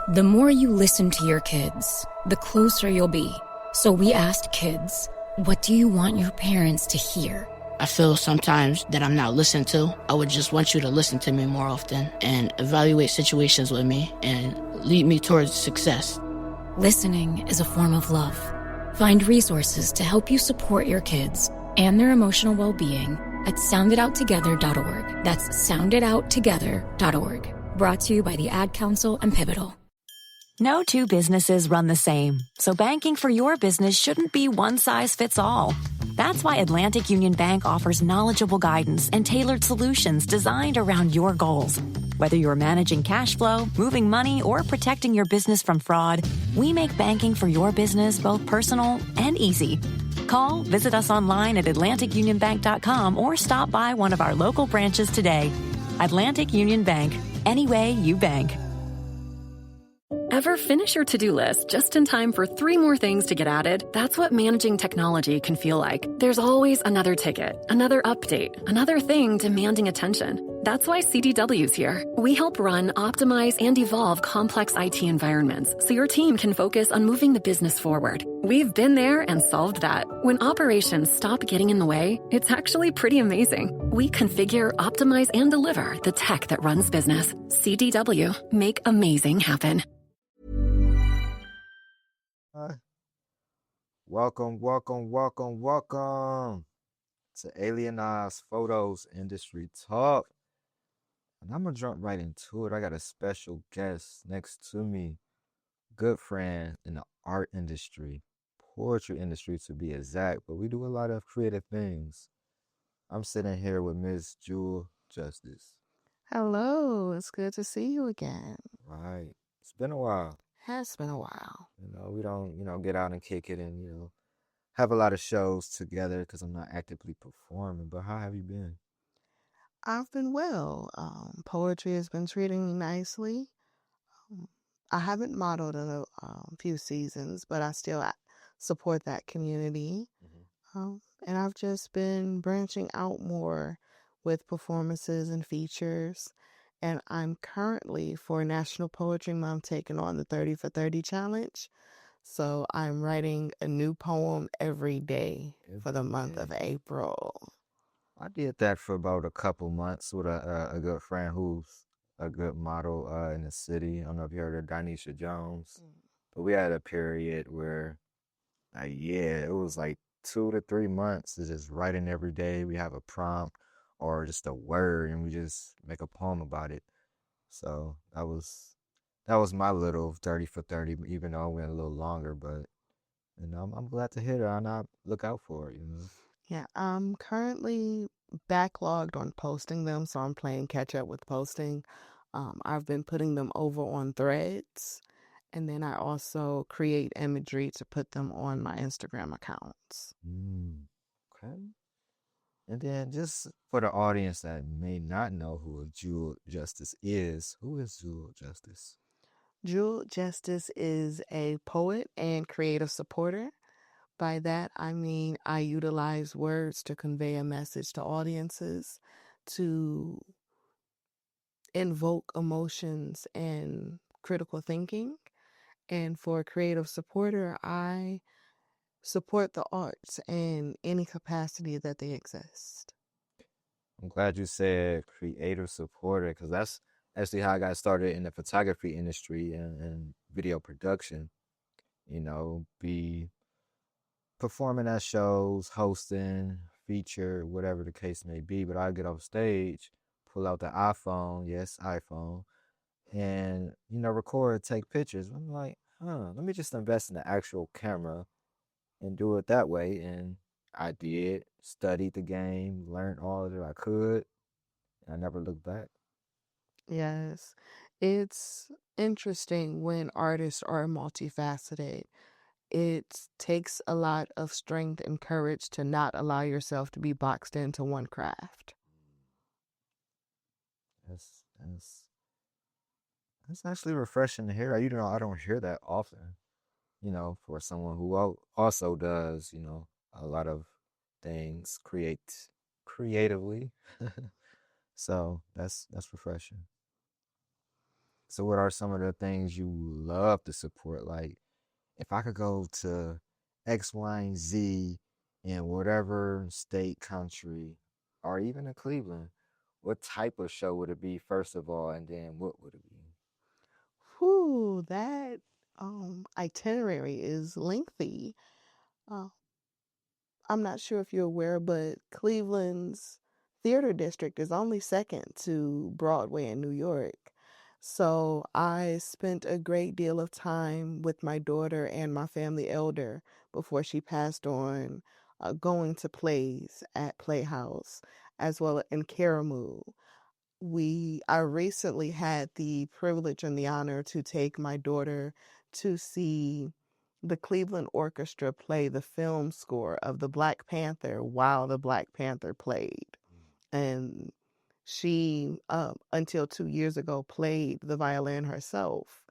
The more you listen to your kids, the closer you'll be. So we asked kids, what do you want your parents to hear? I feel sometimes that I'm not listened to. I would just want you to listen to me more often and evaluate situations with me and lead me towards success. Listening is a form of love. Find resources to help you support your kids and their emotional well-being at soundedouttogether.org. That's soundedouttogether.org. Brought to you by the Ad Council and Pivotal. No two businesses run the same, so banking for your business shouldn't be one size fits all. That's why Atlantic Union Bank offers knowledgeable guidance and tailored solutions designed around your goals. Whether you're managing cash flow, moving money, or protecting your business from fraud, we make banking for your business both personal and easy. Call, visit us online at atlanticunionbank.com, or stop by one of our local branches today. Atlantic Union Bank. Any way you bank. Ever finish your to-do list just in time for 3 more things to get added? That's what managing technology can feel like. There's always another ticket, another update, another thing demanding attention. That's why CDW's here. We help run, optimize, and evolve complex IT environments so your team can focus on moving the business forward. We've been there and solved that. When operations stop getting in the way, it's actually pretty amazing. We configure, optimize, and deliver the tech that runs business. CDW. Make amazing happen. Welcome to Alienized Photos Industry Talk. And I'm going to jump right into it. I got a special guest next to me, good friend in the art industry, poetry industry to be exact, but we do a lot of creative things. I'm sitting here with Miss Jewel Justice. Hello, it's good to see you again. Right. It's been a while. Has been a while. We don't, get out and kick it and, have a lot of shows together because I'm not actively performing. But how have you been? I've been well. Poetry has been treating me nicely. I haven't modeled in a few seasons, but I still support that community. And I've just been branching out more with performances and features. And I'm currently, for National Poetry Month, taking on the 30 for 30 challenge. So I'm writing a new poem every day for the month of April. I did that for about a couple months with a good friend who's a good model in the city. I don't know if you heard of Dinesha Jones. But we had a period where, it was like 2 to 3 months of just writing every day. We have a prompt or just a word, and we just make a poem about it. So that was my little 30 for 30, even though I went a little longer. But I'm glad to hear it, and I look out for it. Yeah, I'm currently backlogged on posting them, so I'm playing catch up with posting. I've been putting them over on Threads, and then I also create imagery to put them on my Instagram accounts. Okay. And then just for the audience that may not know who a Jewel Justice is, who is Jewel Justice? Jewel Justice is a poet and creative supporter. By that, I mean I utilize words to convey a message to audiences, to invoke emotions and critical thinking. And for a creative supporter, I support the arts in any capacity that they exist. I'm glad you said creative supporter, because that's actually how I got started in the photography industry and video production. Be performing at shows, hosting, feature, whatever the case may be. But I get off stage, pull out the iPhone, yes, iPhone, and, record, take pictures. I'm like, let me just invest in the actual camera and do it that way. And I did, studied the game, learned all that I could, and I never looked back. Yes, it's interesting when artists are multifaceted. It takes a lot of strength and courage to not allow yourself to be boxed into one craft. That's actually refreshing to hear. I don't hear that often, for someone who also does, a lot of things creatively. So that's refreshing. So what are some of the things you love to support? Like if I could go to X, Y, and Z in whatever state, country, or even in Cleveland, what type of show would it be first of all, and then what would it be? Whew, that itinerary is lengthy. Uh, I'm not sure if you're aware, but Cleveland's theater district is only second to Broadway in New York. So I spent a great deal of time with my daughter and my family elder before she passed on, going to plays at Playhouse as well in Caramoo. I recently had the privilege and the honor to take my daughter to see the Cleveland Orchestra play the film score of the Black Panther while the Black Panther played. And she, until 2 years ago, played the violin herself.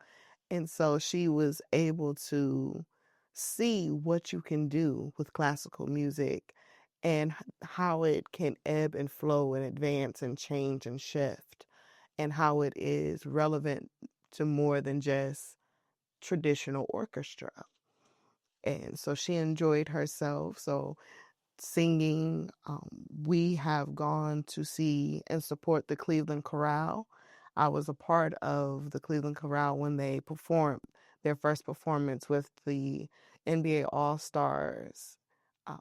And so she was able to see what you can do with classical music and how it can ebb and flow and advance and change and shift, and how it is relevant to more than just traditional orchestra. And so she enjoyed herself. So singing, we have gone to see and support the Cleveland Chorale. I was a part of the Cleveland Chorale when they performed their first performance with the NBA All Stars, uh,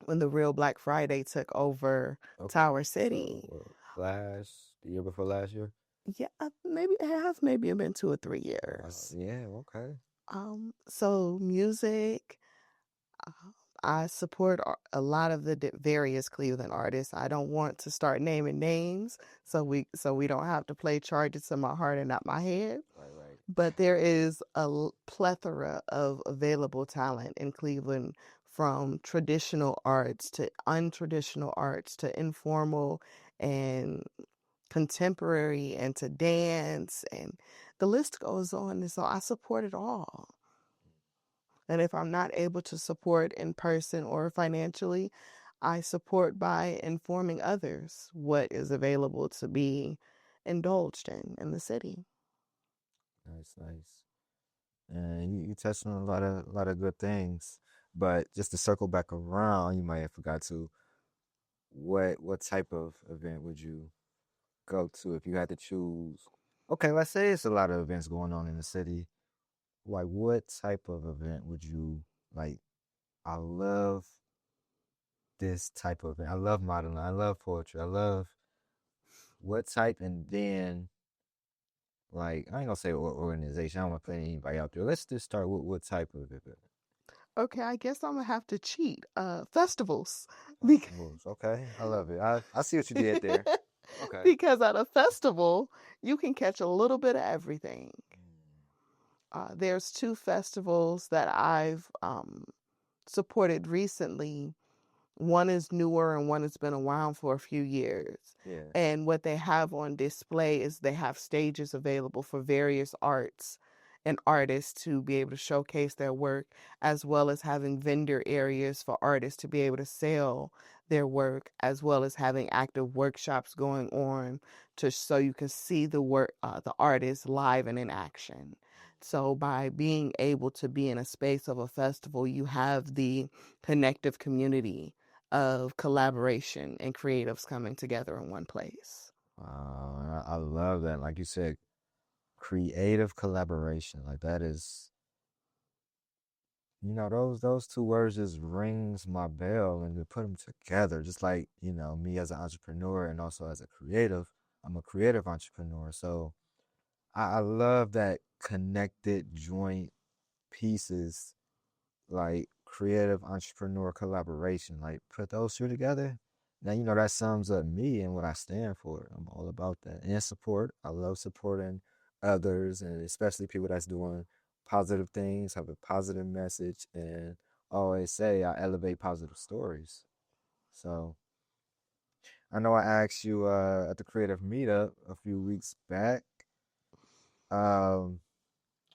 when the Real Black Friday took over Okay, Tower so City. the year before last year? Yeah, maybe it has maybe been 2 or 3 years. Yeah, okay. So music, uh, I support a lot of the various Cleveland artists. I don't want to start naming names, so we don't have to play charges to my heart and not my head. Right, right. But there is a plethora of available talent in Cleveland, from traditional arts to untraditional arts to informal and contemporary and to dance, and the list goes on. And so I support it all. And if I'm not able to support in person or financially, I support by informing others what is available to be indulged in the city. Nice, nice. And you touched on a lot of good things. But just to circle back around, you might have forgot to what type of event would you go to if you had to choose? Okay, let's say it's a lot of events going on in the city. Like what type of event would you like? I love this type of event. I love modeling. I love poetry. I love what type, and then like I ain't gonna say organization. I don't want to put anybody out there. Let's just start with what type of event. Okay, I guess I'm gonna have to cheat. Festivals, because Festivals. Okay, I love it. I see what you did there. Okay. because at a festival you can catch a little bit of everything. There's two festivals that I've supported recently. One is newer and one has been around for a few years. Yeah. And what they have on display is they have stages available for various arts and artists to be able to showcase their work, as well as having vendor areas for artists to be able to sell their work, as well as having active workshops going on so you can see the work, the artists live and in action. So by being able to be in a space of a festival, you have the connective community of collaboration and creatives coming together in one place. I love that. Like you said, creative collaboration. Like that is, those two words just rings my bell, and to put them together, just like me as an entrepreneur and also as a creative. I'm a creative entrepreneur, so I love that connected joint pieces, like creative entrepreneur collaboration. Like put those two together. Now that sums up me and what I stand for. I'm all about that. And support. I love supporting others, and especially people that's doing positive things, have a positive message, and always say I elevate positive stories. So I know I asked you at the creative meetup a few weeks back. Um,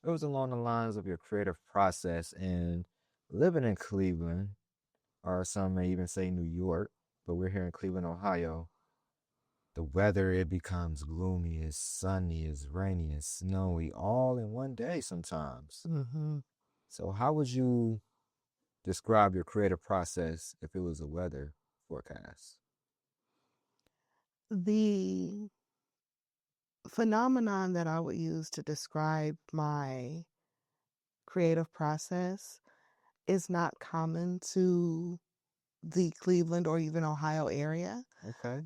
it was along the lines of your creative process and living in Cleveland, or some may even say New York, but we're here in Cleveland, Ohio. the weather, it becomes gloomy, it's sunny, it's rainy, it's snowy, all in one day sometimes. Hmm. So how would you describe your creative process if it was a weather forecast? The phenomenon that I would use to describe my creative process is not common to the Cleveland or even Ohio area. Okay.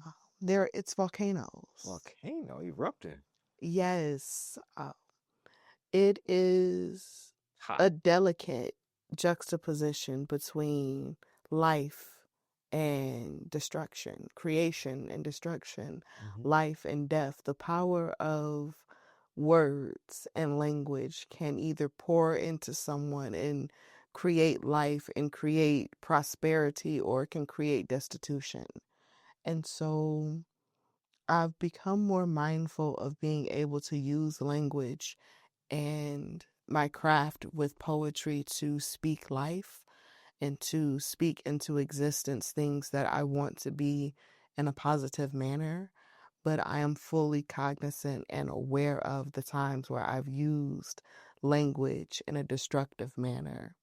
It's volcanoes. Volcano erupting. Yes, it is Hot. a delicate juxtaposition between life and destruction, creation and destruction, Mm-hmm. life and death. The power of words and language can either pour into someone and create life and create prosperity, or it can create destitution. And so I've become more mindful of being able to use language and my craft with poetry to speak life and to speak into existence things that I want to be in a positive manner. But I am fully cognizant and aware of the times where I've used language in a destructive manner.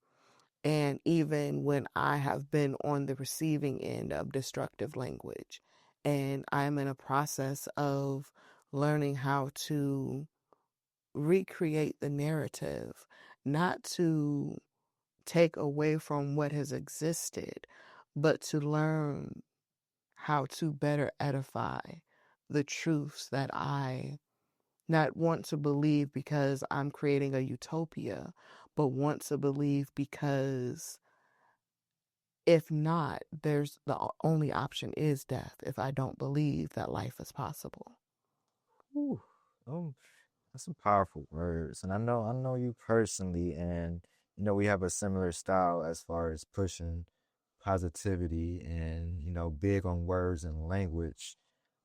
And even when I have been on the receiving end of destructive language, and I'm in a process of learning how to recreate the narrative, not to take away from what has existed, but to learn how to better edify the truths that I not want to believe because I'm creating a utopia, but want to believe because if not, there's the only option is death if I don't believe that life is possible. Whew. Um, that's some powerful words. And I know you personally, and we have a similar style as far as pushing positivity and, big on words and language.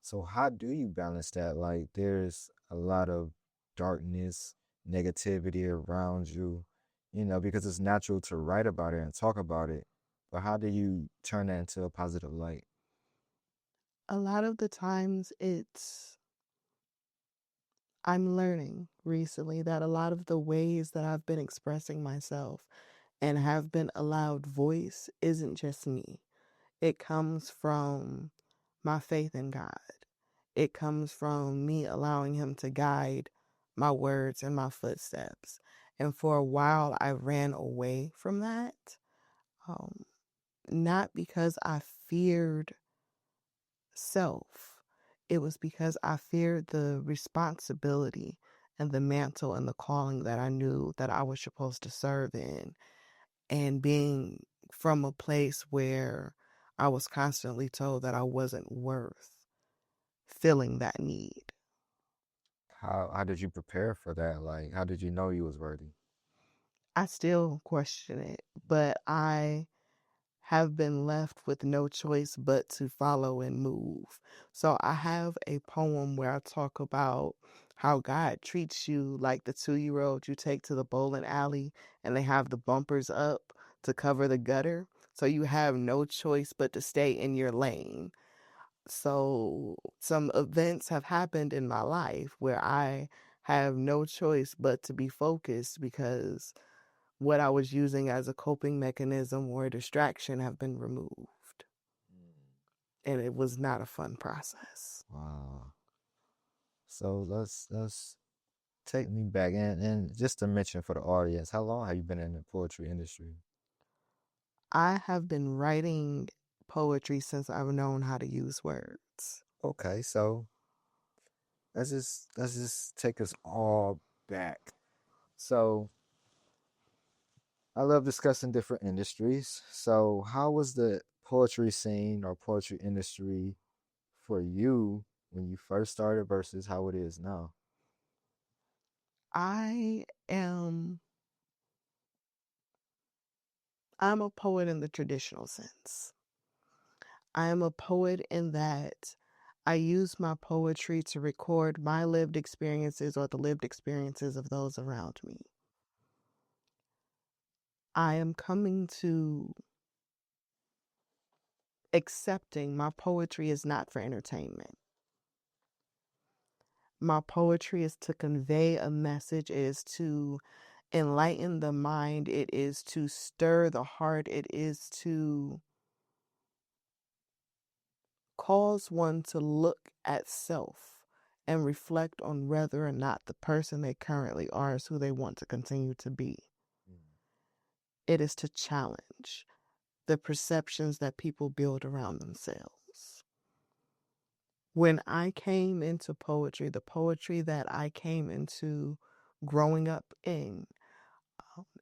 So how do you balance that? Like there's a lot of darkness, negativity around you, because it's natural to write about it and talk about it. But how do you turn that into a positive light? A lot of the times I'm learning recently that a lot of the ways that I've been expressing myself and have been allowed voice isn't just me. It comes from my faith in God. It comes from me allowing Him to guide my words and my footsteps. And for a while, I ran away from that. Um, Not because I feared self, it was because I feared the responsibility and the mantle and the calling that I knew that I was supposed to serve in. And being from a place where I was constantly told that I wasn't worth filling that need. How did you prepare for that? Like how did you know you was worthy? I still question it, but I have been left with no choice but to follow and move. So I have a poem where I talk about how God treats you like the 2-year old you take to the bowling alley and they have the bumpers up to cover the gutter. So you have no choice but to stay in your lane. So some events have happened in my life where I have no choice but to be focused because what I was using as a coping mechanism or a distraction have been removed. And it was not a fun process. Wow. So let's take me back and just to mention for the audience, how long have you been in the poetry industry? I have been writing poetry since I've known how to use words. Okay, so let's just take us all back. So I love discussing different industries. So how was the poetry scene or poetry industry for you when you first started versus how it is now? I am I'm a poet in the traditional sense. I am a poet in that I use my poetry to record my lived experiences or the lived experiences of those around me. I am coming to accepting my poetry is not for entertainment. My poetry is to convey a message, it is to enlighten the mind, it is to stir the heart, it is to cause one to look at self and reflect on whether or not the person they currently are is who they want to continue to be. It is to challenge the perceptions that people build around themselves. When I came into poetry, the poetry that I came into growing up in,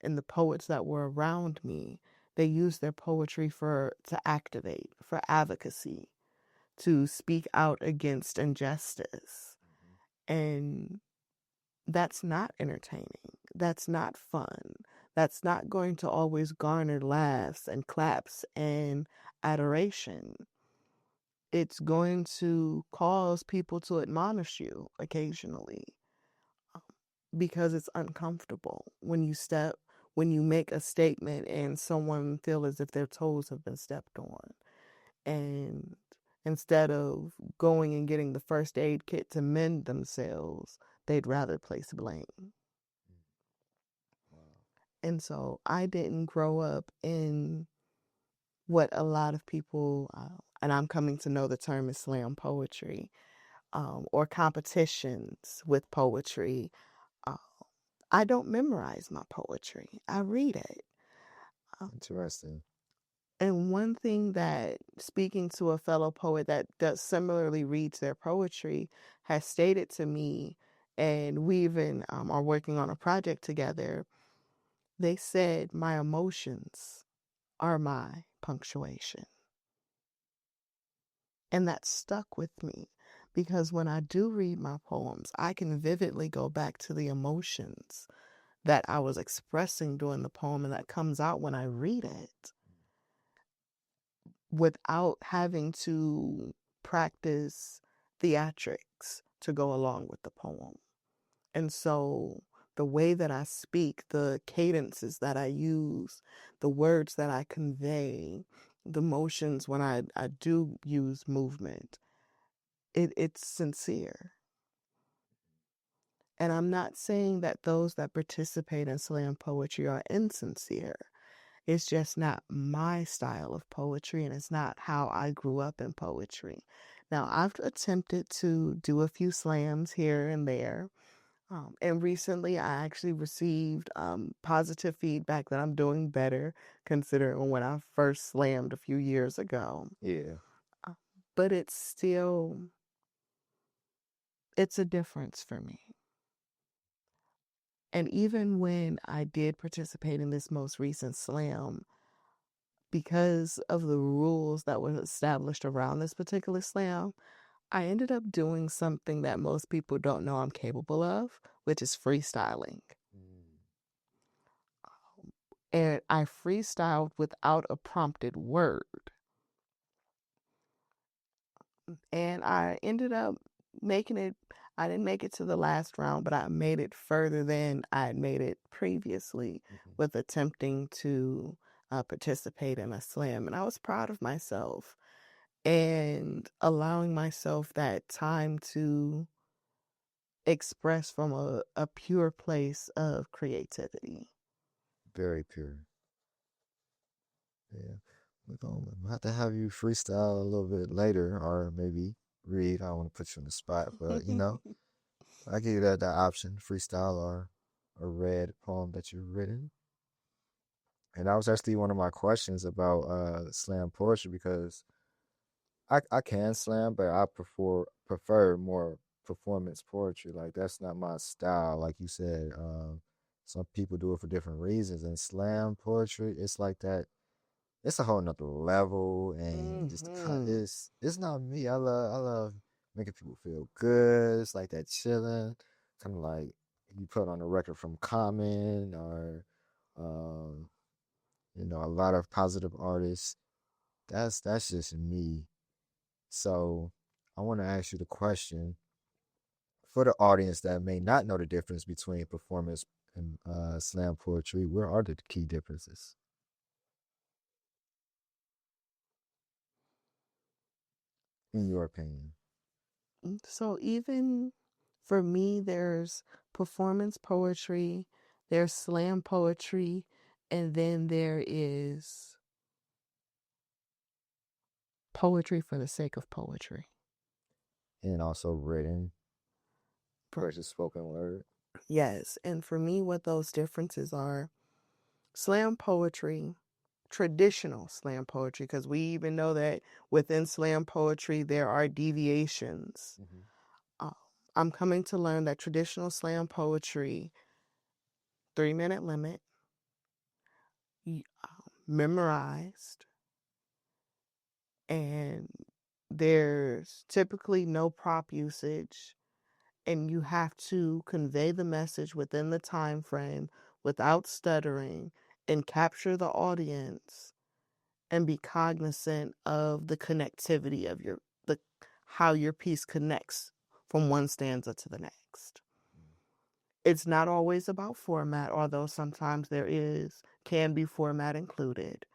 and the poets that were around me, they used their poetry to activate, for advocacy, to speak out against injustice. And that's not entertaining. That's not fun. That's not going to always garner laughs and claps and adoration. It's going to cause people to admonish you occasionally, because it's uncomfortable when you make a statement and someone feel as if their toes have been stepped on. And instead of going and getting the first aid kit to mend themselves, they'd rather place blame. And so I didn't grow up in what a lot of people, and I'm coming to know the term is slam poetry, or competitions with poetry. Uh, I don't memorize my poetry. I read it. Interesting. And one thing that, speaking to a fellow poet that does similarly reads their poetry, has stated to me, and we even are working on a project together, they said, my emotions are my punctuation. And that stuck with me, because when I do read my poems, I can vividly go back to the emotions that I was expressing during the poem, and that comes out when I read it without having to practice theatrics to go along with the poem. And so the way that I speak, the cadences that I use, the words that I convey, the motions when I do use movement, it's sincere. And I'm not saying that those that participate in slam poetry are insincere. It's just not my style of poetry, and it's not how I grew up in poetry. Now, I've attempted to do a few slams here and there. And recently, I actually received positive feedback that I'm doing better, considering when I first slammed a few years ago. Yeah. But it's a difference for me. And even when I did participate in this most recent slam, because of the rules that were established around this particular slam, I ended up doing something that most people don't know I'm capable of, which is freestyling. And I freestyled without a prompted word. And I ended up making it, I didn't make it to the last round, but I made it further than I had made it previously with attempting to participate in a slam. And I was proud of myself and allowing myself that time to express from a pure place of creativity. Very pure. Yeah. We're going to have to have you freestyle a little bit later, or maybe read. I don't want to put you on the spot, but I give you that option, freestyle or a read poem that you've written. And that was actually one of my questions about slam poetry, because I can slam, but I prefer more performance poetry. Like, that's not my style. Like you said, some people do it for different reasons. And slam poetry, it's like that. It's a whole nother level, and just it's not me. I love making people feel good. It's like that chilling, kind of like you put on a record from Common, or um, a lot of positive artists. That's just me. So I want to ask you the question for the audience that may not know the difference between performance and slam poetry. Where are the key differences, in your opinion? So even For me, there's performance poetry, there's slam poetry, and then there is poetry for the sake of poetry. And also written versus spoken word. Yes, and for me, what those differences are, slam poetry, traditional slam poetry, because we even know that within slam poetry there are deviations. I'm coming to learn that traditional slam poetry, 3-minute limit, memorized, and there's typically no prop usage, and you have to convey the message within the time frame without stuttering and capture the audience and be cognizant of the connectivity of how your piece connects from one stanza to the next. It's not always about format, although sometimes can be format included.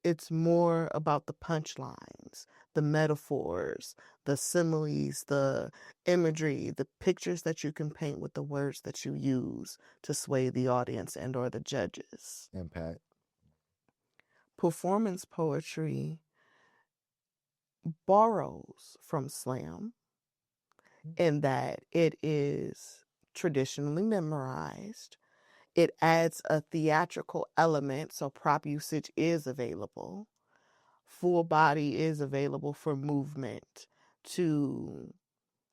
It's more about the punchlines, the metaphors, the similes, the imagery, the pictures that you can paint with the words that you use to sway the audience and or the judges. Impact. Performance poetry borrows from slam in that it is traditionally memorized. It adds a theatrical element, so prop usage is available. Full body is available for movement,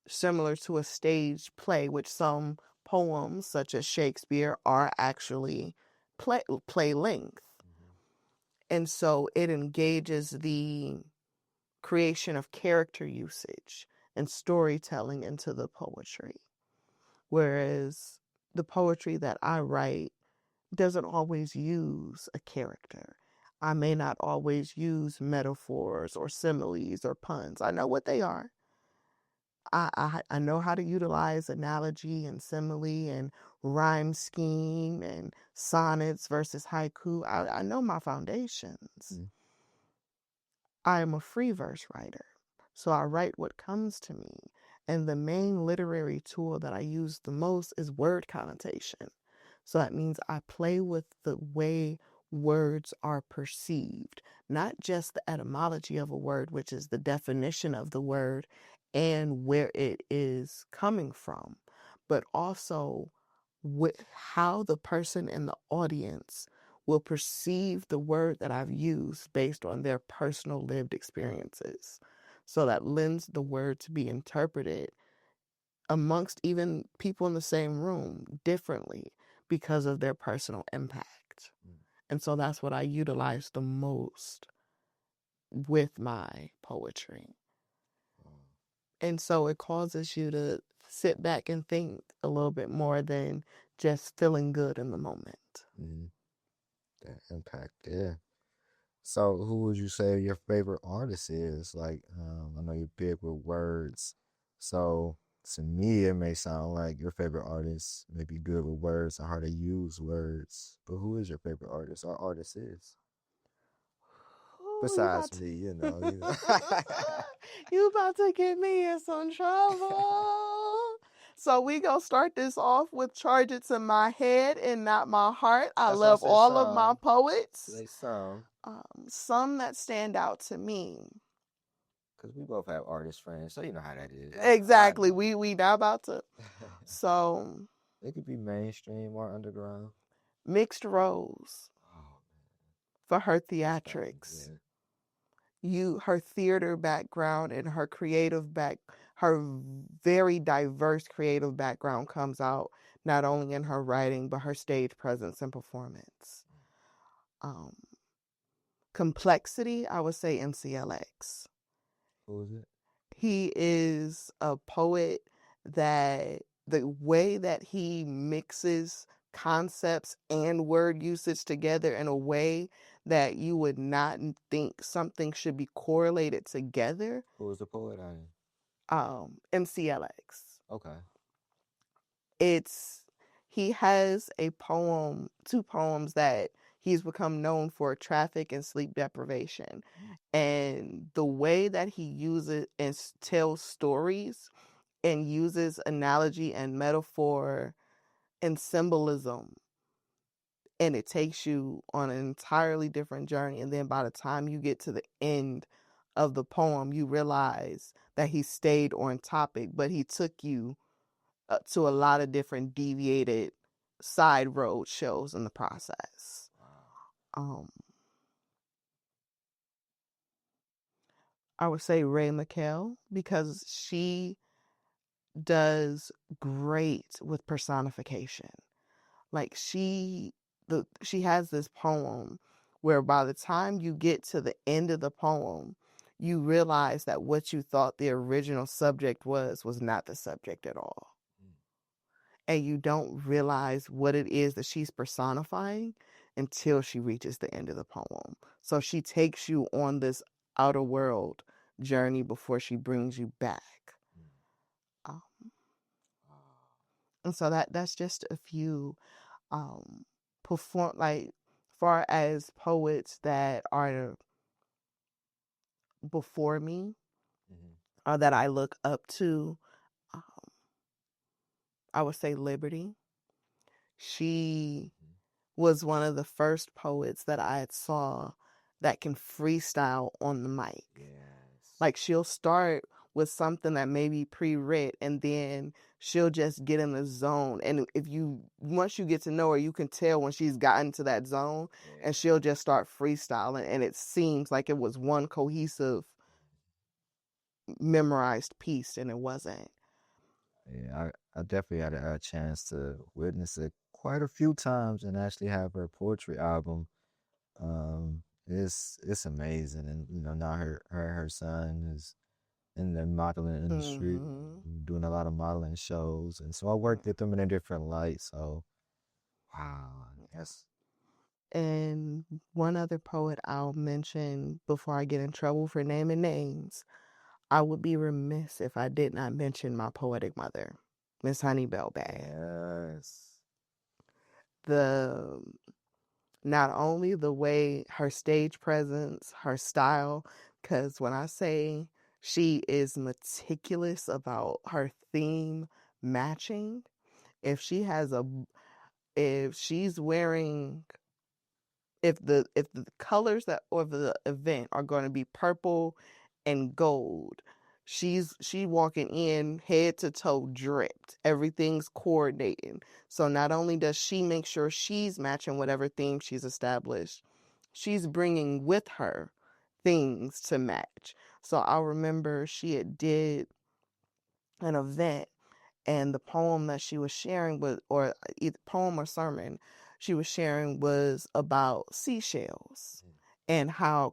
similar to a stage play, which some poems, such as Shakespeare, are actually play length. And so it engages the creation of character usage and storytelling into the poetry. Whereas the poetry that I write doesn't always use a character. I may not always use metaphors or similes or puns. I know what they are. I know how to utilize analogy and simile and rhyme scheme and sonnets versus haiku. I know my foundations. I am a free verse writer, so I write what comes to me. And the main literary tool that I use the most is word connotation. So that means I play with the way words are perceived, not just the etymology of a word, which is the definition of the word and where it is coming from, but also with how the person in the audience will perceive the word that I've used based on their personal lived experiences. So that lends the word to be interpreted amongst even people in the same room differently because of their personal impact. And so that's what I utilize the most with my poetry. And so it causes you to sit back and think a little bit more than just feeling good in the moment. That impact, yeah. So who would you say your favorite artist is? Like, I know you're big with words. So to me, it may sound like your favorite artist may be good with words and how to use words. But who is your favorite artist or artist is? Ooh, Besides me, you know. You about to get me in some trouble. So we gonna start this off with charge it to my head and not my heart. I That's why I love said all of my some. poets. Say some. Some that stand out to me. Because we both have artist friends, so you know how that is. Exactly. We not about to. So it could be mainstream or underground. Mixed Rose for her theatrics. Her theater background and her her very diverse creative background comes out not only in her writing but her stage presence and performance. Complexity, I would say MCLX. Who is it? He is a poet that the way that he mixes concepts and word usage together in a way that you would not think something should be correlated together. Who is the poet on it? MCLX. Okay. He has two poems that he's become known for: Traffic and Sleep Deprivation. And the way that he uses and tells stories and uses analogy and metaphor and symbolism, and it takes you on an entirely different journey. And then by the time you get to the end of the poem, you realize that he stayed on topic, but he took you to a lot of different deviated side road shows in the process. I would say Ray McKell, because she does great with personification. Like she has this poem where by the time you get to the end of the poem, you realize that what you thought the original subject was not the subject at all. And you don't realize what it is that she's personifying until she reaches the end of the poem. So she takes you on this outer world journey before she brings you back. And so that's just a few far as poets that are before me, that I look up to. I would say Liberty. She was one of the first poets that I saw that can freestyle on the mic. Yes. Like she'll start with something that may be pre-writ, and then she'll just get in the zone. And once you get to know her, you can tell when she's gotten to that zone, and she'll just start freestyling. And it seems like it was one cohesive, memorized piece, and it wasn't. Yeah, I definitely had a chance to witness it quite a few times and actually have her poetry album. It's amazing, and now her son is in the modeling industry, doing a lot of modeling shows, and so I worked with them in a different light. So, wow, yes. And one other poet I'll mention before I get in trouble for naming names, I would be remiss if I did not mention my poetic mother, Miss Honeybell Bag. Yes. Not only the way her stage presence, her style, because when I say she is meticulous about her theme matching, if she's wearing, if the colors that or the event are going to be purple and gold, she walking in head to toe dripped. Everything's coordinating. So not only does she make sure she's matching whatever theme she's established, she's bringing with her things to match. So I remember she had did an event, and the poem that she was sharing was, or either poem or sermon she was sharing, was about seashells and how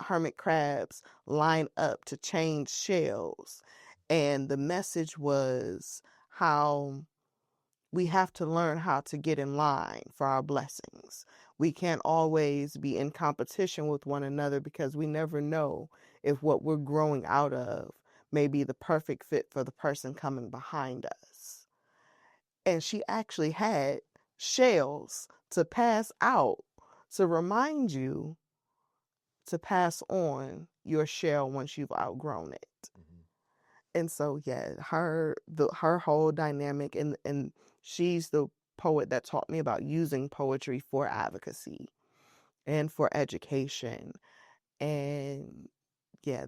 hermit crabs line up to change shells. And the message was how we have to learn how to get in line for our blessings. We can't always be in competition with one another, because we never know if what we're growing out of may be the perfect fit for the person coming behind us. And she actually had shells to pass out to remind you to pass on your shell once you've outgrown it. And so, yeah, her whole dynamic, and she's the poet that taught me about using poetry for advocacy and for education. And yeah,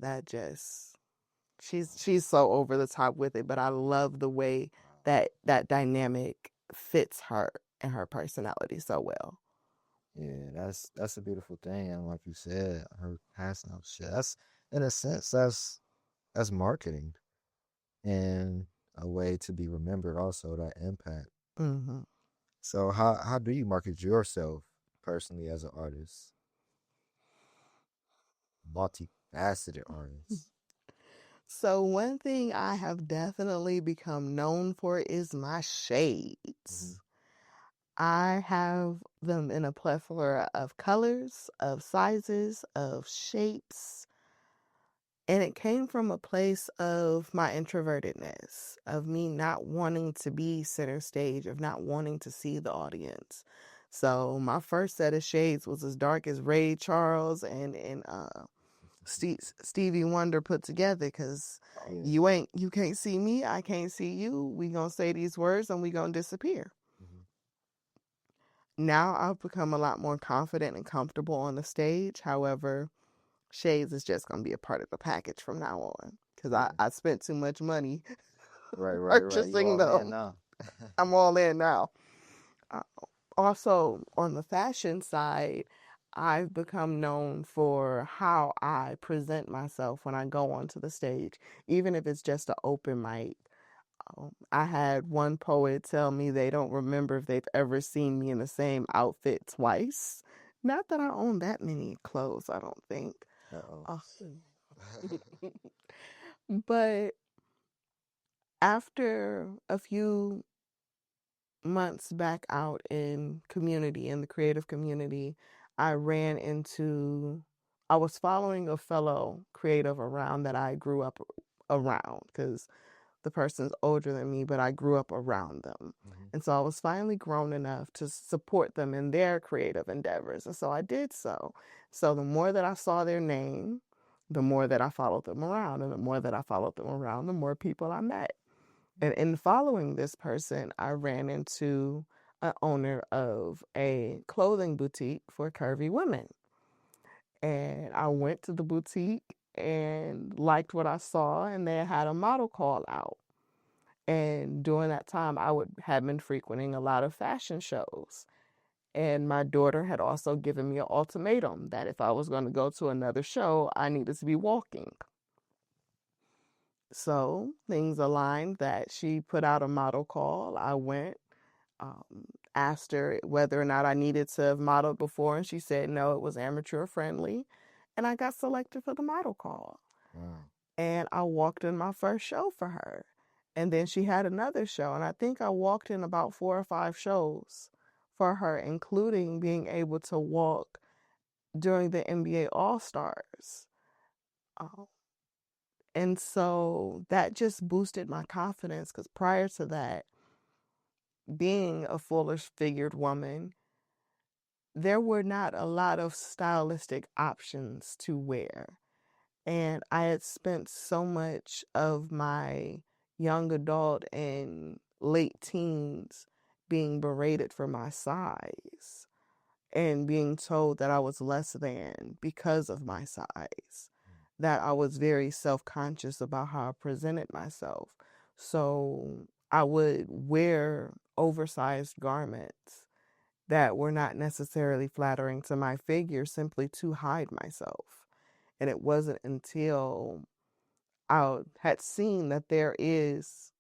she's so over the top with it, but I love the way that dynamic fits her and her personality so well. Yeah, that's a beautiful thing, and like you said, her passing out shit. That's, in a sense, that's marketing and a way to be remembered. Also, that impact. Mm-hmm. So, how do you market yourself personally as an artist? Multifaceted artist. So one thing I have definitely become known for is my shades. I have them in a plethora of colors, of sizes, of shapes. And it came from a place of my introvertedness, of me not wanting to be center stage, of not wanting to see the audience. So my first set of shades was as dark as Ray Charles and Stevie Wonder put together, because you can't see me, I can't see you. We gonna say these words and we gonna disappear. Now I've become a lot more confident and comfortable on the stage. However, shades is just gonna be a part of the package from now on, because I spent too much money Right. You purchasing all in them. now. I'm all in now. Also, on the fashion side, I've become known for how I present myself when I go onto the stage, even if it's just an open mic. I had one poet tell me they don't remember if they've ever seen me in the same outfit twice. Not that I own that many clothes, I don't think. Uh-oh. But after a few months back out in the creative community, I was following a fellow creative around that I grew up around, because the person's older than me, but I grew up around them. And so I was finally grown enough to support them in their creative endeavors. And so I did so. So the more that I saw their name, the more that I followed them around. And the more that I followed them around, the more people I met. And in following this person, I ran into an owner of a clothing boutique for curvy women. And I went to the boutique and liked what I saw, and they had a model call out. And during that time, I had been frequenting a lot of fashion shows. And my daughter had also given me an ultimatum that if I was going to go to another show, I needed to be walking. So things aligned that she put out a model call. I went, asked her whether or not I needed to have modeled before, and she said no, it was amateur friendly. And I got selected for the model call. Wow. And I walked in my first show for her. And then she had another show. And I think I walked in about 4 or 5 shows for her, including being able to walk during the NBA All-Stars. And so that just boosted my confidence, because prior to that, being a fuller figured woman, there were not a lot of stylistic options to wear. And I had spent so much of my young adult and late teens being berated for my size and being told that I was less than because of my size, that I was very self-conscious about how I presented myself. So I would wear oversized garments that were not necessarily flattering to my figure simply to hide myself. And it wasn't until I had seen that there is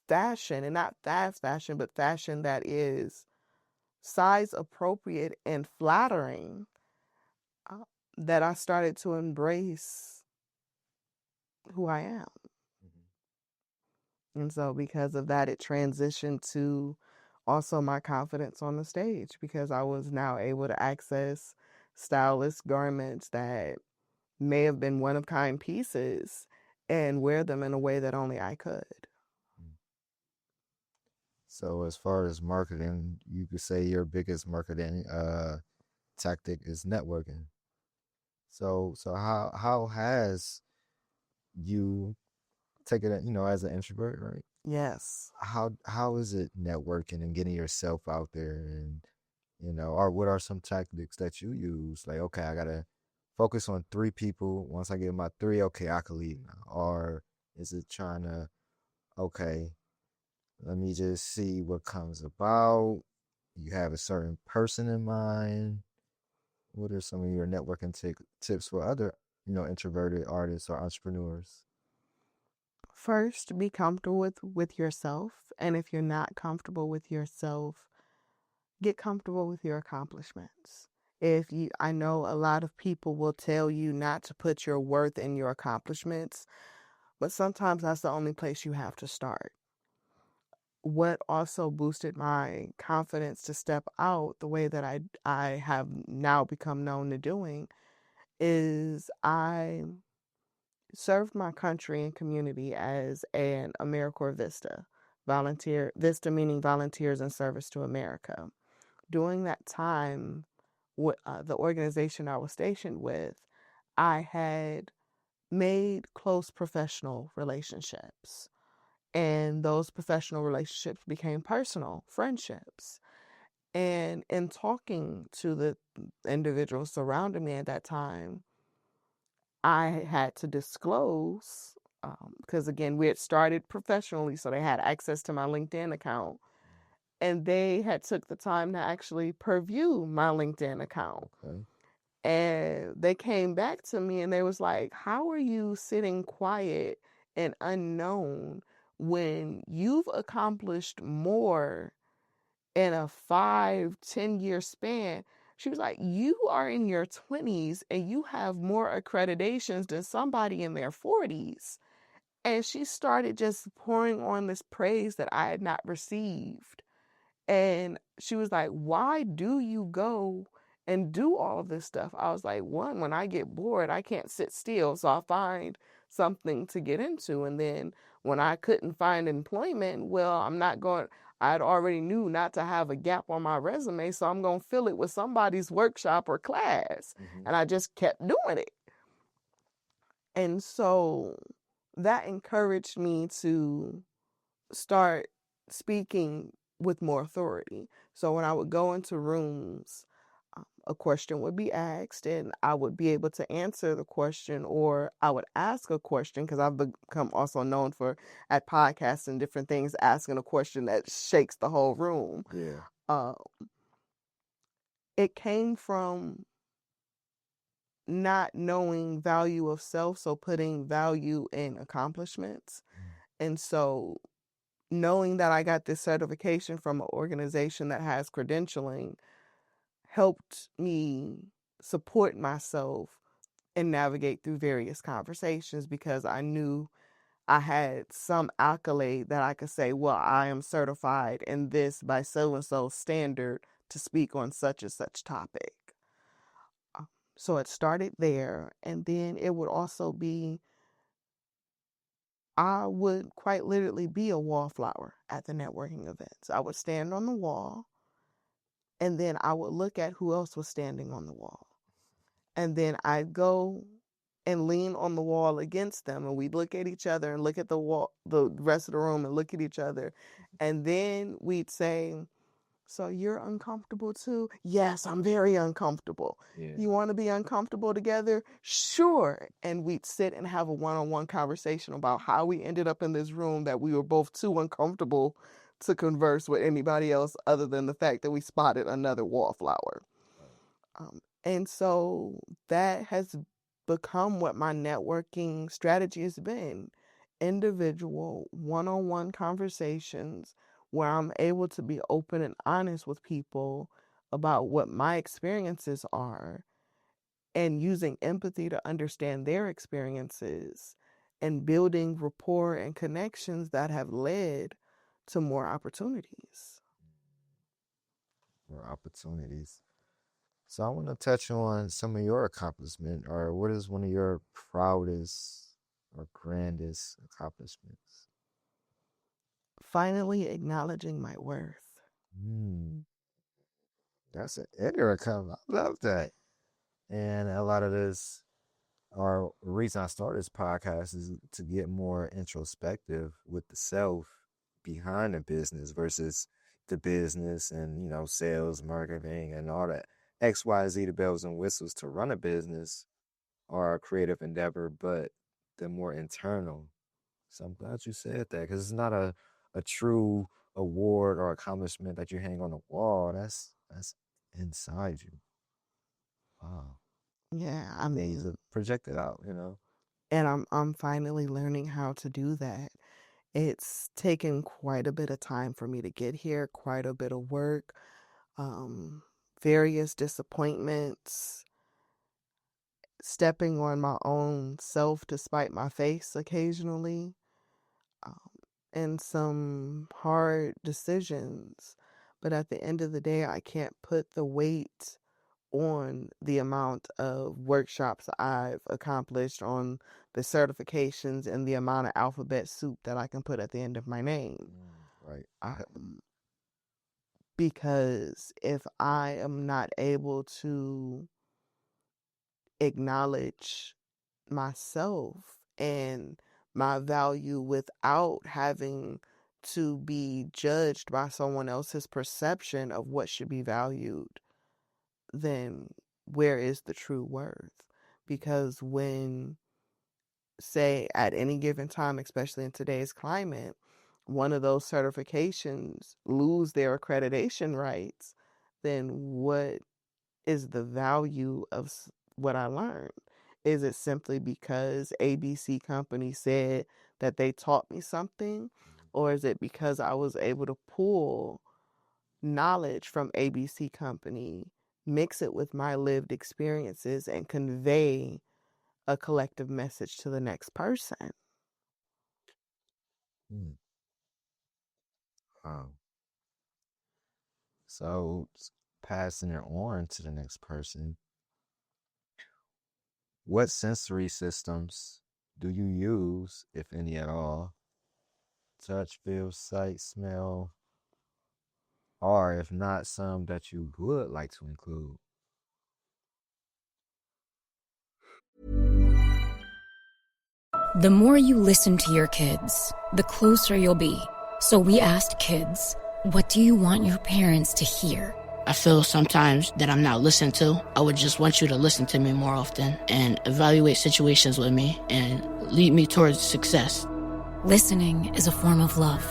fashion, and not fast fashion, but fashion that is size appropriate and flattering, that I started to embrace who I am. And so because of that, it transitioned to also my confidence on the stage, because I was now able to access stylish garments that may have been one-of-kind pieces and wear them in a way that only I could. So as far as marketing, you could say your biggest marketing tactic is networking. So how has you taken it, as an introvert, right? Yes. How is it networking and getting yourself out there, and or what are some tactics that you use? Like, okay, I gotta focus on 3 people. Once I get my 3, okay, I can leave now. Or is it trying to, okay, let me just see what comes about? You have a certain person in mind. What are some of your networking tips for other, introverted artists or entrepreneurs? First, be comfortable with yourself. And if you're not comfortable with yourself, get comfortable with your accomplishments. I know a lot of people will tell you not to put your worth in your accomplishments, but sometimes that's the only place you have to start. What also boosted my confidence to step out the way that I have now become known to doing is I served my country and community as an AmeriCorps Vista volunteer, Vista meaning Volunteers in Service to America. During that time, the organization I was stationed with, I had made close professional relationships. And those professional relationships became personal friendships. And in talking to the individuals surrounding me at that time, I had to disclose, because again, we had started professionally, so they had access to my LinkedIn account. And they had took the time to actually purview my LinkedIn account. Okay. And they came back to me and they was like, how are you sitting quiet and unknown when you've accomplished more in a 5-10 year span? She was like, you are in your 20s and you have more accreditations than somebody in their 40s. And she started just pouring on this praise that I had not received. And she was like, why do you go and do all of this stuff? I was like, one, when I get bored, I can't sit still. So I find something to get into. And then when I couldn't find employment, well, I'd already knew not to have a gap on my resume. So I'm going to fill it with somebody's workshop or class. And I just kept doing it. And so that encouraged me to start speaking with more authority. So when I would go into rooms, a question would be asked and I would be able to answer the question, or I would ask a question, because I've become also known for, at podcasts and different things, asking a question that shakes the whole room. Yeah. It came from not knowing value of self, so putting value in accomplishments. And so knowing that I got this certification from an organization that has credentialing helped me support myself and navigate through various conversations, because I knew I had some accolade that I could say, well, I am certified in this by so-and-so standard to speak on such and such topic. So it started there. And then it would also be, I would quite literally be a wallflower at the networking events. I would stand on the wall and then I would look at who else was standing on the wall. And then I'd go and lean on the wall against them, and we'd look at each other and look at the wall, the rest of the room, and look at each other. And then we'd say, so you're uncomfortable too? Yes, I'm very uncomfortable. Yeah. You want to be uncomfortable together? Sure. And we'd sit and have a one-on-one conversation about how we ended up in this room that we were both too uncomfortable to converse with anybody else other than the fact that we spotted another wallflower. And so that has become what my networking strategy has been. Individual, one-on-one conversations where I'm able to be open and honest with people about what my experiences are, and using empathy to understand their experiences, and building rapport and connections that have led to more opportunities. More opportunities. So I want to touch on some of your accomplishment, or what is one of your proudest or grandest accomplishments? Finally acknowledging my worth. That's an inner accomplishment. I love that. And a lot of this, or the reason I started this podcast, is to get more introspective with the self behind the business versus the business and, sales, marketing, and all that XYZ, the bells and whistles to run a business or a creative endeavor, but the more internal. So I'm glad you said that, because it's not a true award or accomplishment that you hang on the wall. That's inside you. Wow. Yeah, I Needs mean, to project it out. and I'm finally learning how to do that. It's taken quite a bit of time for me to get here, quite a bit of work, various disappointments, stepping on my own self to spite my face occasionally, um, and some hard decisions. But at the end of the day, I can't put the weight on the amount of workshops I've accomplished, on the certifications, and the amount of alphabet soup that I can put at the end of my name. Right. Um, Because if I am not able to acknowledge myself and my value without having to be judged by someone else's perception of what should be valued, then where is the true worth? Because when, say, at any given time, especially in today's climate, one of those certifications lose their accreditation rights, then what is the value of what I learned? Is it simply because ABC company said that they taught me something? Or is it because I was able to pull knowledge from ABC company, mix it with my lived experiences, and convey a collective message to the next person? Hmm. So passing it on to the next person, what sensory systems do you use, if any at all? Touch, feel, sight, smell, or if not, some that you would like to include? The more you listen to your kids, the closer you'll be. So we asked kids, what do you want your parents to hear? I feel sometimes that I'm not listened to. I would just want you to listen to me more often and evaluate situations with me and lead me towards success. Listening is a form of love.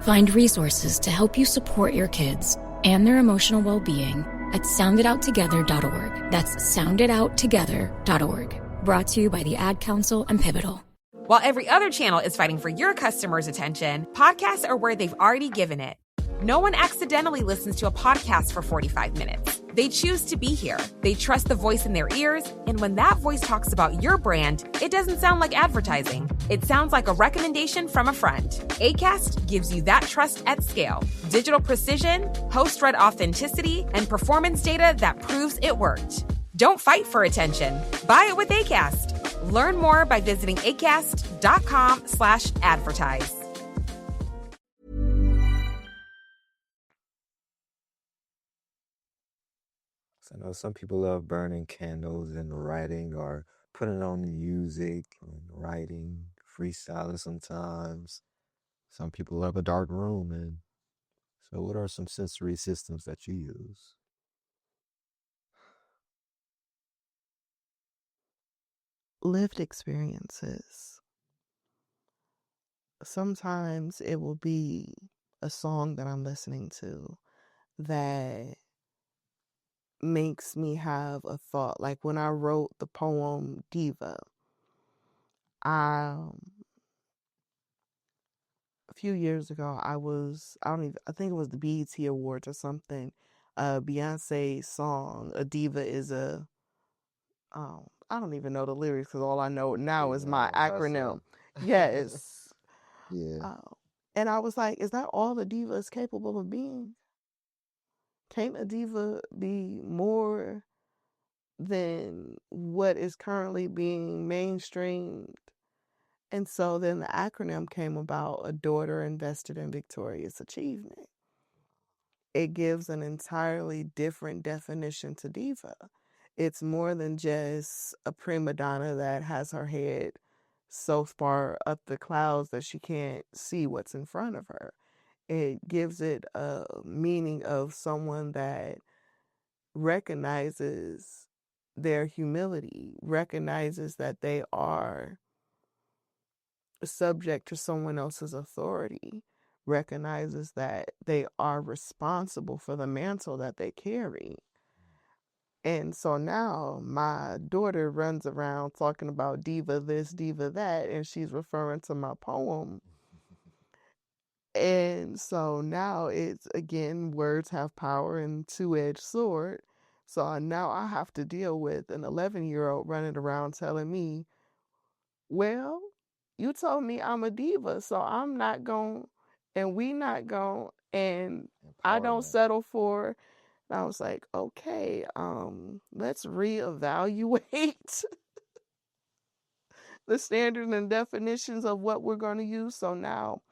Find resources to help you support your kids and their emotional well-being at soundedouttogether.org. That's soundedouttogether.org. Brought to you by the Ad Council and Pivotal. While every other channel is fighting for your customers' attention, podcasts are where they've already given it. No one accidentally listens to a podcast for 45 minutes. They choose to be here. They trust the voice in their ears, and when that voice talks about your brand, it doesn't sound like advertising. It sounds like a recommendation from a friend. Acast gives you that trust at scale. Digital precision, host-read authenticity, and performance data that proves it worked. Don't fight for attention. Buy it with Acast. Learn more by visiting acast.com/advertise. So I know some people love burning candles and writing or putting on music and writing, freestyling sometimes. Some people love a dark room. And so what are some sensory systems that you use? Lived experiences. Sometimes it will be a song that I'm listening to that makes me have a thought. Like when I wrote the poem Diva, a few years ago, I think it was the BET Awards or something. Beyonce's song, A Diva is a, I don't even know the lyrics because all I know now is my acronym. Yes. Yeah. And I was like, is that all a diva is capable of being? Can't a diva be more than what is currently being mainstreamed? And so then the acronym came about, A Daughter Invested in Victorious Achievement. It gives an entirely different definition to diva. It's more than just a prima donna that has her head so far up the clouds that she can't see what's in front of her. It gives it a meaning of someone that recognizes their humility, recognizes that they are subject to someone else's authority, recognizes that they are responsible for the mantle that they carry. And so now my daughter runs around talking about diva this, diva that, and she's referring to my poem. And so now it's, again, words have power and two-edged sword. So now I have to deal with an 11-year-old running around telling me, well, you told me I'm a diva, so I'm not going, and we not going, and I don't settle for. And I was like, okay, let's reevaluate the standards and definitions of what we're going to use. So now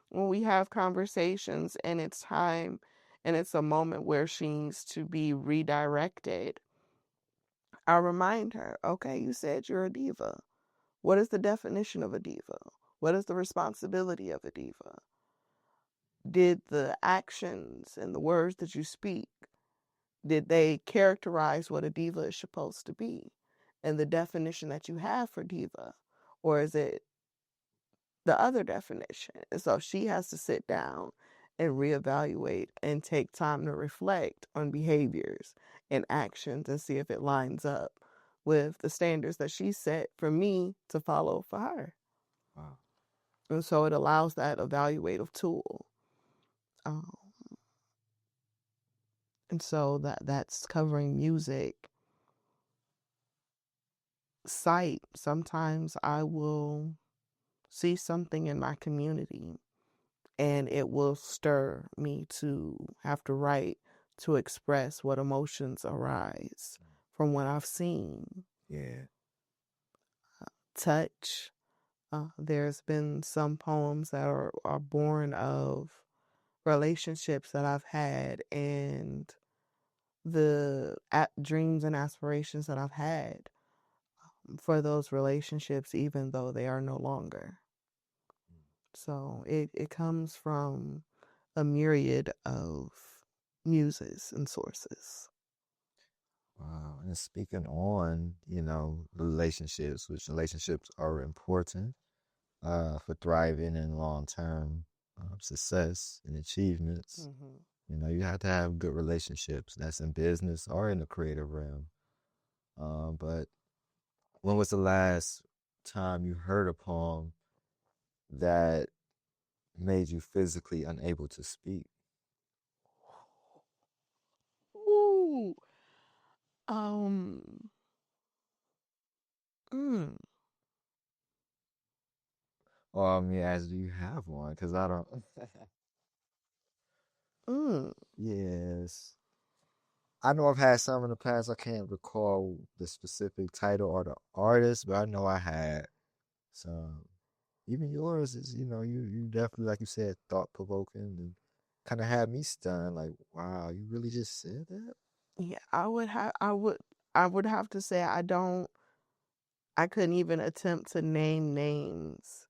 when we have conversations and it's time and it's a moment where she needs to be redirected, I remind her, okay, you said you're a diva. What is the definition of a diva? What is the responsibility of a diva? Did the actions and the words that you speak, did they characterize what a diva is supposed to be and the definition that you have for diva? Or is it the other definition? And so she has to sit down and reevaluate and take time to reflect on behaviors and actions and see if it lines up with the standards that she set for me to follow for her. Wow. And so it allows that evaluative tool. And so that's covering music. Sight, sometimes I will see something in my community and it will stir me to have to write to express what emotions arise from what I've seen. Yeah. Touch. There's been some poems that are born of relationships that I've had and the dreams and aspirations that I've had for those relationships, even though they are no longer. So it comes from a myriad of muses and sources. Wow. And speaking on, relationships, which relationships are important for thriving and long-term success and achievements. Mm-hmm. You have to have good relationships. That's in business or in the creative realm. But when was the last time you heard a poem that made you physically unable to speak? Ooh. Um. Mm. Or let me ask, do you have one? Because I don't. Mm. Yes. I know I've had some in the past. I can't recall the specific title or the artist, but I know I had some. Even yours is, you definitely, like you said, thought provoking and kind of had me stunned. Like, wow, you really just said that? Yeah, I would have to say I couldn't even attempt to name names.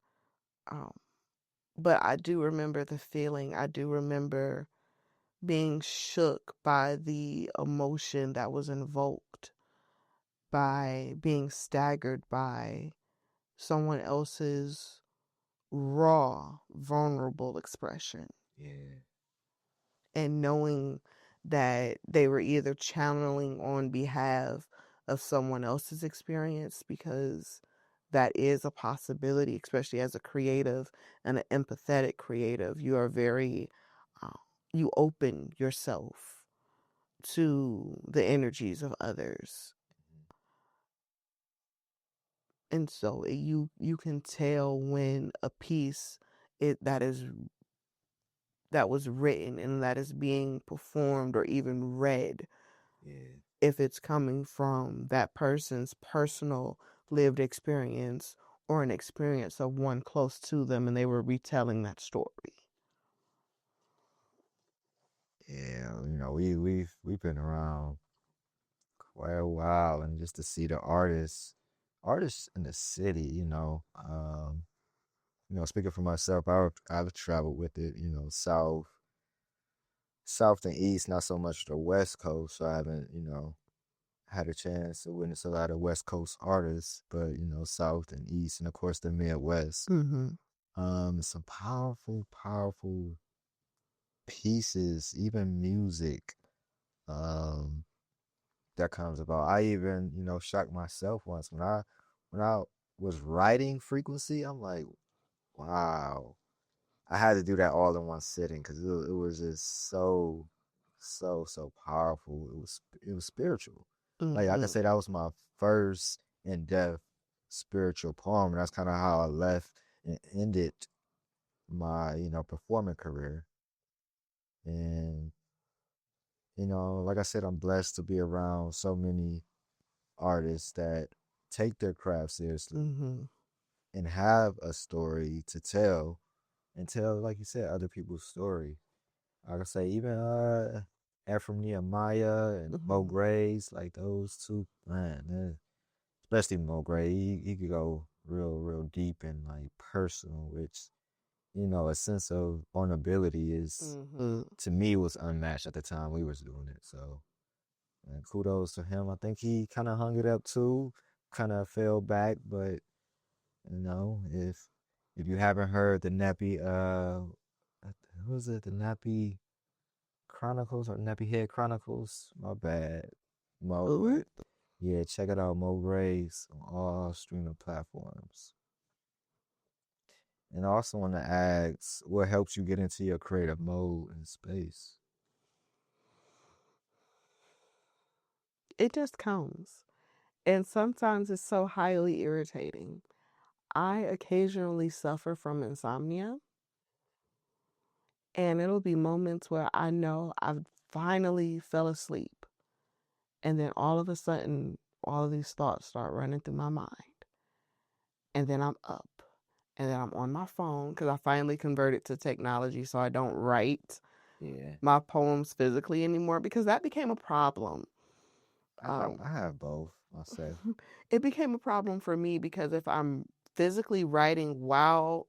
Um, but I do remember the feeling. I do remember being shook by the emotion that was invoked, by being staggered by someone else's raw, vulnerable expression, Yeah. and knowing that they were either channeling on behalf of someone else's experience, because that is a possibility, especially as a creative and an empathetic creative. You are very, you open yourself to the energies of others. And so you can tell when a piece that was written and that is being performed or even read, Yeah. if it's coming from that person's personal lived experience or an experience of one close to them and they were retelling that story. Yeah, we've been around quite a while, and just to see the artists in the city, speaking for myself, I've traveled with it, south and east, not so much the west coast. So I haven't, had a chance to witness a lot of west coast artists, but south and east, and of course the Midwest. Mm-hmm. Some powerful, powerful pieces, even music, um, that comes about. I even, shocked myself once when I was writing frequency. I'm like, wow. I had to do that all in one sitting because it was just so, so, so powerful. It was spiritual. Like I can Mm-hmm. say that was my first in-depth spiritual poem. And that's kind of how I left and ended my, performing career. And, like I said, I'm blessed to be around so many artists that take their craft seriously Mm-hmm. and have a story to tell and tell, like you said, other people's story. Like I say, even Ephraim Nehemiah and Mo Graves, like those two, man, especially Mo Gray, he could go real deep and like personal, which a sense of vulnerability is to me was unmatched at the time we was doing it. So, and kudos to him. I think he kind of hung it up too, kind of fell back, but if you haven't heard the Nappy, who was it? The Nappy Chronicles or Nappy Head Chronicles? My bad, Mo. But yeah, check it out, Mo Graves on all streaming platforms. And I also want to ask, what helps you get into your creative mode in space? It just comes. And sometimes it's so highly irritating. I occasionally suffer from insomnia. And it'll be moments where I know I've finally fell asleep. And then all of a sudden, all of these thoughts start running through my mind. And then I'm up. And then I'm on my phone because I finally converted to technology so I don't write my poems physically anymore because that became a problem. I have both myself. It became a problem for me because if I'm physically writing while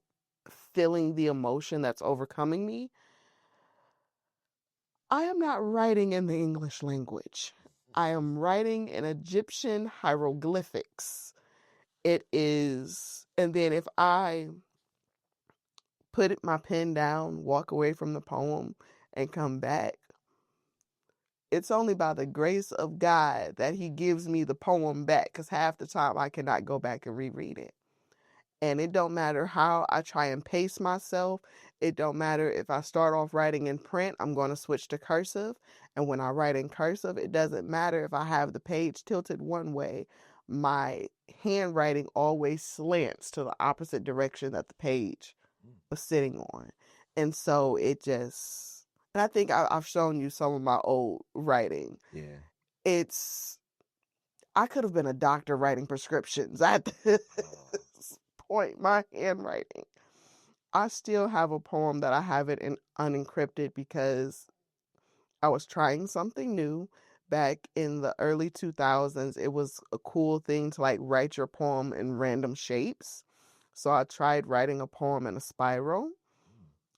feeling the emotion that's overcoming me, I am not writing in the English language. I am writing in Egyptian hieroglyphics. It is, and then if I put my pen down, walk away from the poem, and come back, it's only by the grace of God that he gives me the poem back because half the time I cannot go back and reread it. And it don't matter how I try and pace myself. It don't matter if I start off writing in print, I'm going to switch to cursive. And when I write in cursive, it doesn't matter if I have the page tilted one way. My handwriting always slants to the opposite direction that the page was sitting on. And so it just, and I think I've shown you some of my old writing. Yeah. I could have been a doctor writing prescriptions at this point, my handwriting. I still have a poem that I have it in unencrypted because I was trying something new back in the early 2000s. It was a cool thing to like write your poem in random shapes. So I tried writing a poem in a spiral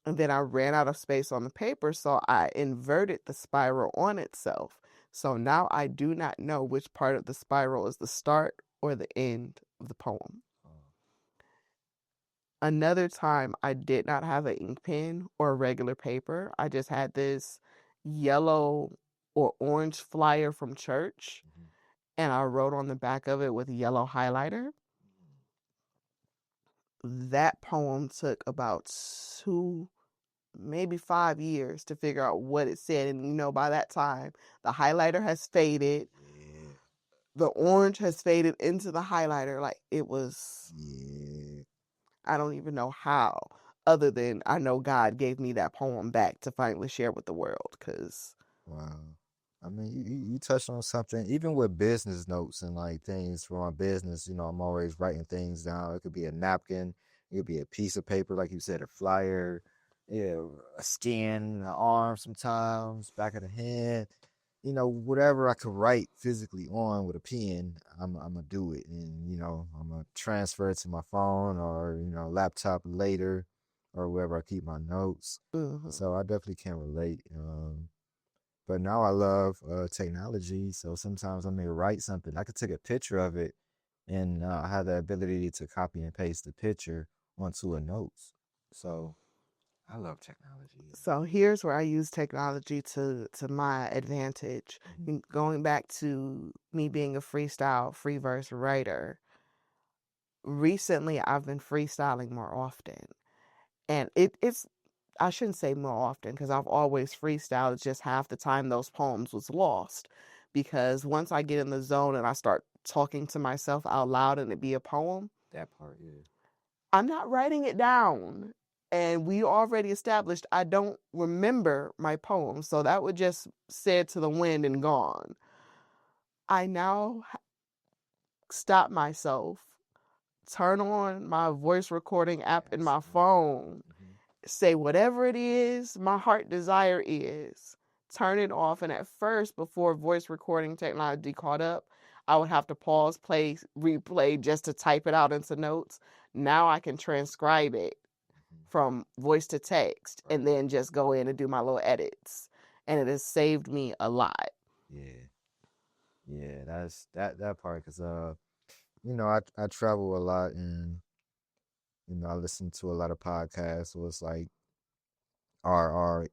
and then I ran out of space on the paper. So I inverted the spiral on itself. So now I do not know which part of the spiral is the start or the end of the poem. Another time I did not have an ink pen or regular paper. I just had this yellow or orange flyer from church and I wrote on the back of it with yellow highlighter. That poem took about 2, maybe 5 years to figure out what it said. And by that time, the highlighter has faded. Yeah. The orange has faded into the highlighter. Like it was, I don't even know how, other than I know God gave me that poem back to finally share with the world. Wow. I mean, you touched on something, even with business notes and like things for my business, I'm always writing things down. It could be a napkin, it could be a piece of paper, like you said, a flyer, a skin, an arm sometimes, back of the hand, whatever I could write physically on with a pen, I'm gonna do it. And, I'm gonna transfer it to my phone or, laptop later or wherever I keep my notes. So I definitely can relate. But now I love technology, so sometimes I may write something. I could take a picture of it, and I have the ability to copy and paste the picture onto a notes. So I love technology. So here's where I use technology to my advantage. Going back to me being a freestyle, free verse writer, recently I've been freestyling more often. And it's I shouldn't say more often because I've always freestyled. It's just half the time those poems was lost. Because once I get in the zone and I start talking to myself out loud and it be a poem, That part, yeah. I'm not writing it down. And we already established I don't remember my poem. So that would just said to the wind and gone. I now stop myself, turn on my voice recording app in my phone, say whatever it is my heart desire is, turn it off. And at first, before voice recording technology caught up, I would have to pause, play, replay just to type it out into notes. Now I can transcribe it from voice to text and then just go in and do my little edits. And it has saved me a lot. Yeah, that's that part. Cause I travel a lot, and I listen to a lot of podcasts. So it's like our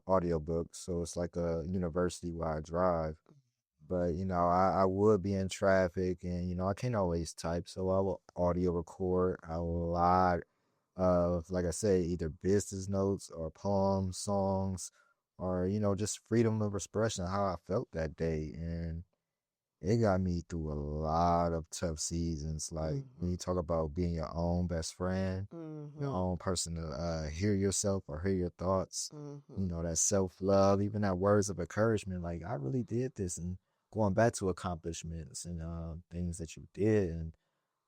audiobooks. So it's like a university where I drive. But I would be in traffic, and I can't always type, so I will audio record a lot of, like I say, either business notes or poems, songs, or just freedom of expression, how I felt that day. And it got me through a lot of tough seasons. Like when you talk about being your own best friend, your own person to hear yourself or hear your thoughts, that self-love, even that words of encouragement, like I really did this, and going back to accomplishments and things that you did. And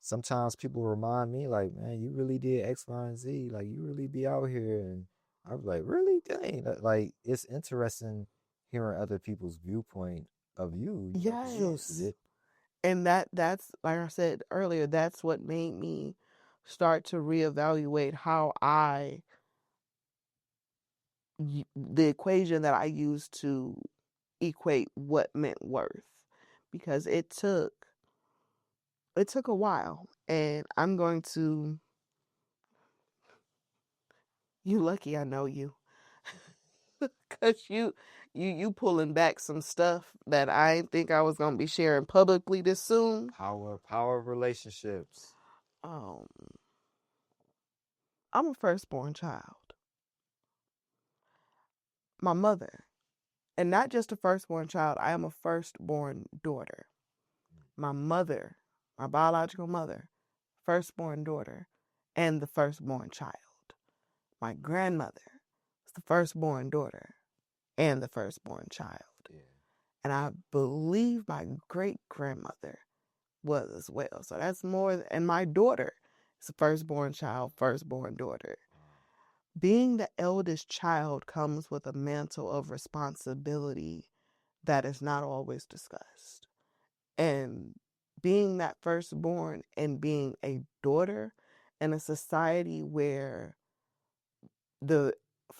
sometimes people remind me like, man, you really did X, Y, and Z. Like you really be out here. And I was like, really? Dang. Like it's interesting hearing other people's viewpoint of you. Yes. And that's like I said earlier, that's what made me start to reevaluate how the equation that I used to equate what meant worth, because it took a while. And I'm going to, you lucky I know you, because you pulling back some stuff that I didn't think I was going to be sharing publicly this soon. Power of relationships. I'm a firstborn child. My mother, and not just a firstborn child, I am a firstborn daughter. My mother, my biological mother, firstborn daughter, and the firstborn child. My grandmother was the firstborn daughter and the firstborn child. Yeah. And I believe my great grandmother was as well. So that's more, and my daughter is a firstborn child, firstborn daughter. Being the eldest child comes with a mantle of responsibility that is not always discussed. And being that firstborn and being a daughter in a society where the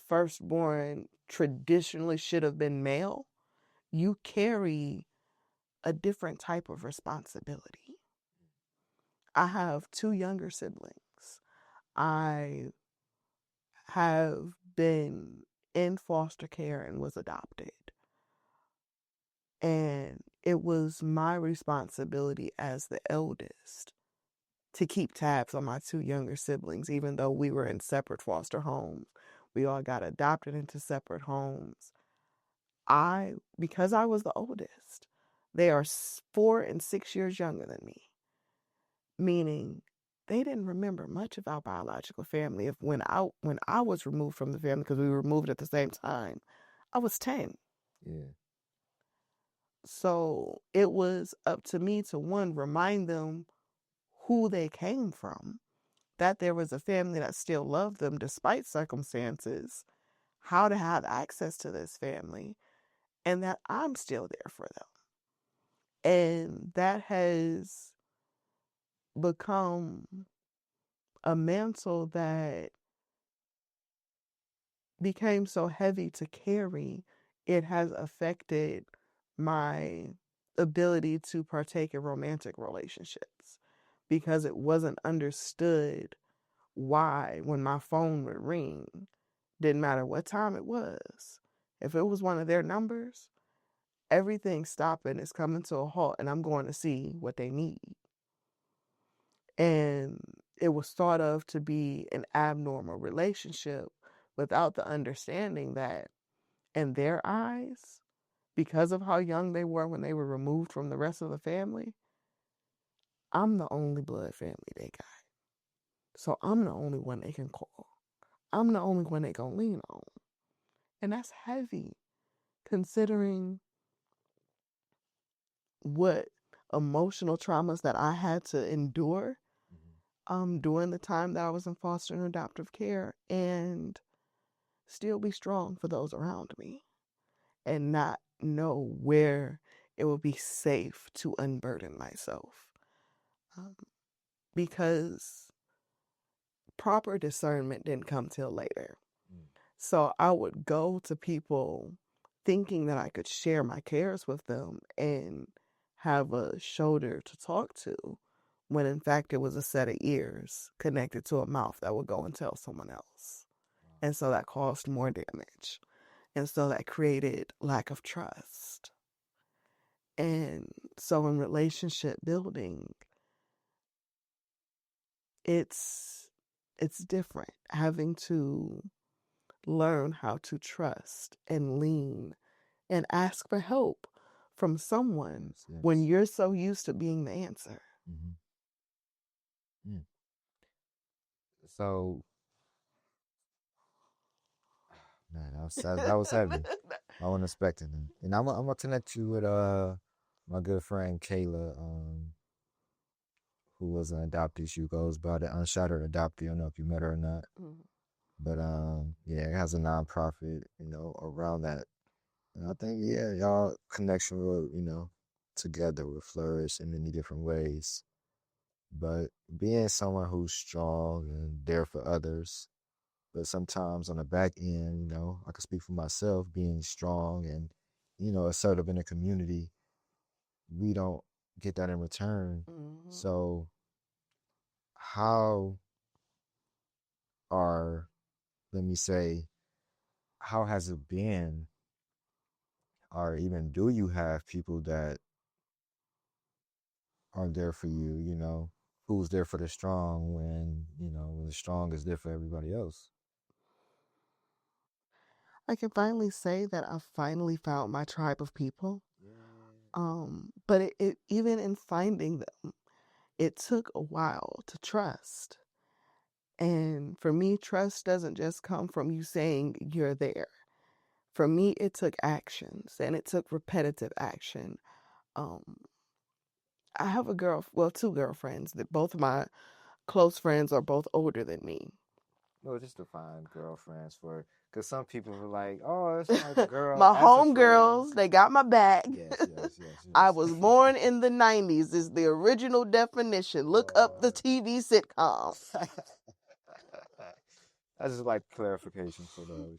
firstborn traditionally should have been male, you carry a different type of responsibility. I have 2 younger siblings. I have been in foster care and was adopted. And it was my responsibility as the eldest to keep tabs on my 2 younger siblings, even though we were in separate foster homes. We all got adopted into separate homes. Because I was the oldest, they are 4 and 6 years younger than me, meaning they didn't remember much of our biological family. If when I was removed from the family, because we were removed at the same time, I was 10. Yeah. So it was up to me to, one, remind them who they came from, that there was a family that still loved them despite circumstances, how to have access to this family, and that I'm still there for them. And that has become a mantle that became so heavy to carry, it has affected my ability to partake in romantic relationships, because it wasn't understood why, when my phone would ring, didn't matter what time it was, if it was one of their numbers, everything stopping is coming to a halt, and I'm going to see what they need. And it was thought of to be an abnormal relationship, without the understanding that in their eyes, because of how young they were when they were removed from the rest of the family, I'm the only blood family they got. So I'm the only one they can call. I'm the only one they gonna lean on. And that's heavy, considering what emotional traumas that I had to endure during the time that I was in foster and adoptive care, and still be strong for those around me and not know where it would be safe to unburden myself. Because proper discernment didn't come till later. So I would go to people thinking that I could share my cares with them and have a shoulder to talk to, when in fact it was a set of ears connected to a mouth that would go and tell someone else. And so that caused more damage. And so that created lack of trust. And so in relationship building, it's different, having to learn how to trust and lean and ask for help from someone when you're so used to being the answer. Mm-hmm. So, man, that was heavy. I wasn't expecting it. And I'm gonna connect you with my good friend Kayla, who was an adoptee. She goes by the Unshattered Adoptee. I don't know if you met her or not. But yeah, it has a nonprofit, around that. And I think, yeah, y'all connection will, together will flourish in many different ways. But being someone who's strong and there for others, but sometimes on the back end, I can speak for myself, being strong and, assertive in the community, we don't get that in return. So how let me say, how has it been, or even do you have people that are there for you, who's there for the strong when the strong is there for everybody else? I can finally say that I finally found my tribe of people. But it even in finding them, it took a while to trust. And for me, trust doesn't just come from you saying you're there. For me, it took actions, and it took repetitive action. I have two girlfriends that both of my close friends are both older than me. No, just define girlfriends because some people are like, oh, it's my girl. My homegirls, they got my back. Yes. I was born in the 90s is the original definition. Look up the TV sitcom. I just like clarification for those.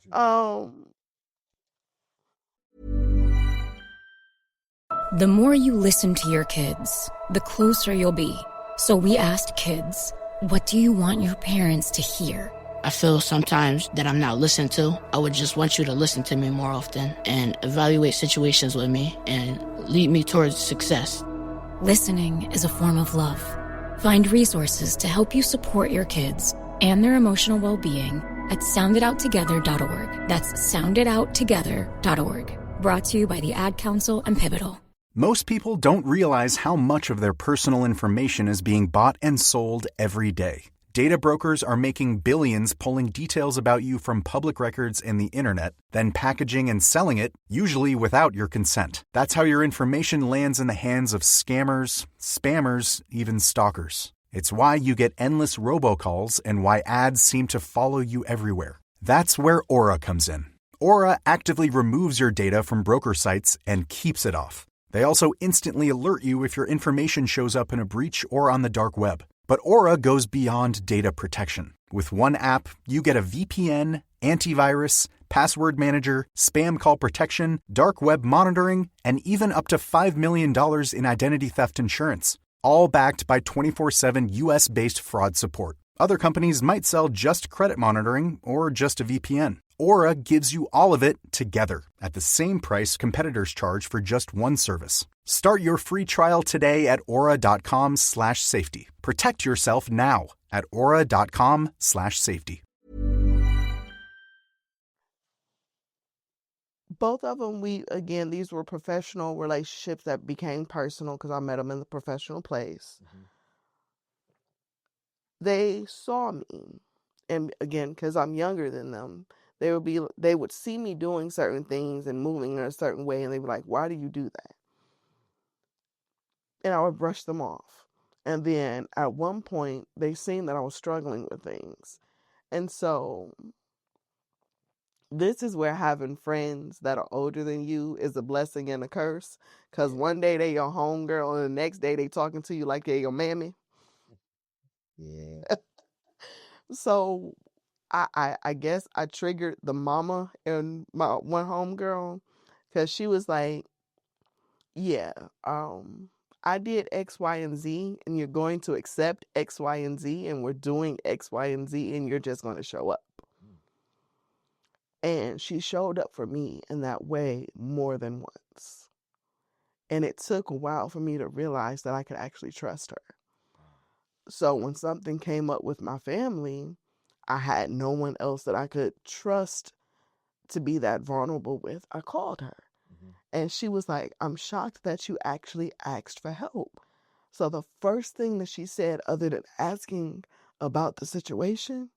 The more you listen to your kids, the closer you'll be. So we asked kids, what do you want your parents to hear? I feel sometimes that I'm not listened to. I would just want you to listen to me more often and evaluate situations with me and lead me towards success. Listening is a form of love. Find resources to help you support your kids and their emotional well-being at soundedouttogether.org. That's soundedouttogether.org. Brought to you by the Ad Council and Pivotal. Most people don't realize how much of their personal information is being bought and sold every day. Data brokers are making billions pulling details about you from public records and the internet, then packaging and selling it, usually without your consent. That's how your information lands in the hands of scammers, spammers, even stalkers. It's why you get endless robocalls and why ads seem to follow you everywhere. That's where Aura comes in. Aura actively removes your data from broker sites and keeps it off. They also instantly alert you if your information shows up in a breach or on the dark web. But Aura goes beyond data protection. With one app, you get a VPN, antivirus, password manager, spam call protection, dark web monitoring, and even up to $5 million in identity theft insurance. All backed by 24/7 US-based fraud support. Other companies might sell just credit monitoring or just a VPN. Aura gives you all of it together at the same price competitors charge for just one service. Start your free trial today at aura.com/safety. Protect yourself now at aura.com/safety. Both of them, these were professional relationships that became personal because I met them in the professional place. They saw me, and again, because I'm younger than them, they would see me doing certain things and moving in a certain way, and they'd be like, "Why do you do that?" And I would brush them off. And then at one point, they seen that I was struggling with things. And so this is where having friends that are older than you is a blessing and a curse. Because one day they your homegirl, and the next day they talking to you like they're your mammy. Yeah. So I guess I triggered the mama and my one homegirl, because she was like, yeah, I did X, Y, and Z, and you're going to accept X, Y, and Z, and we're doing X, Y, and Z, and you're just going to show up. And she showed up for me in that way more than once. And it took a while for me to realize that I could actually trust her. So when something came up with my family, I had no one else that I could trust to be that vulnerable with. I called her. And she was like, I'm shocked that you actually asked for help. So the first thing that she said, other than asking about the situation,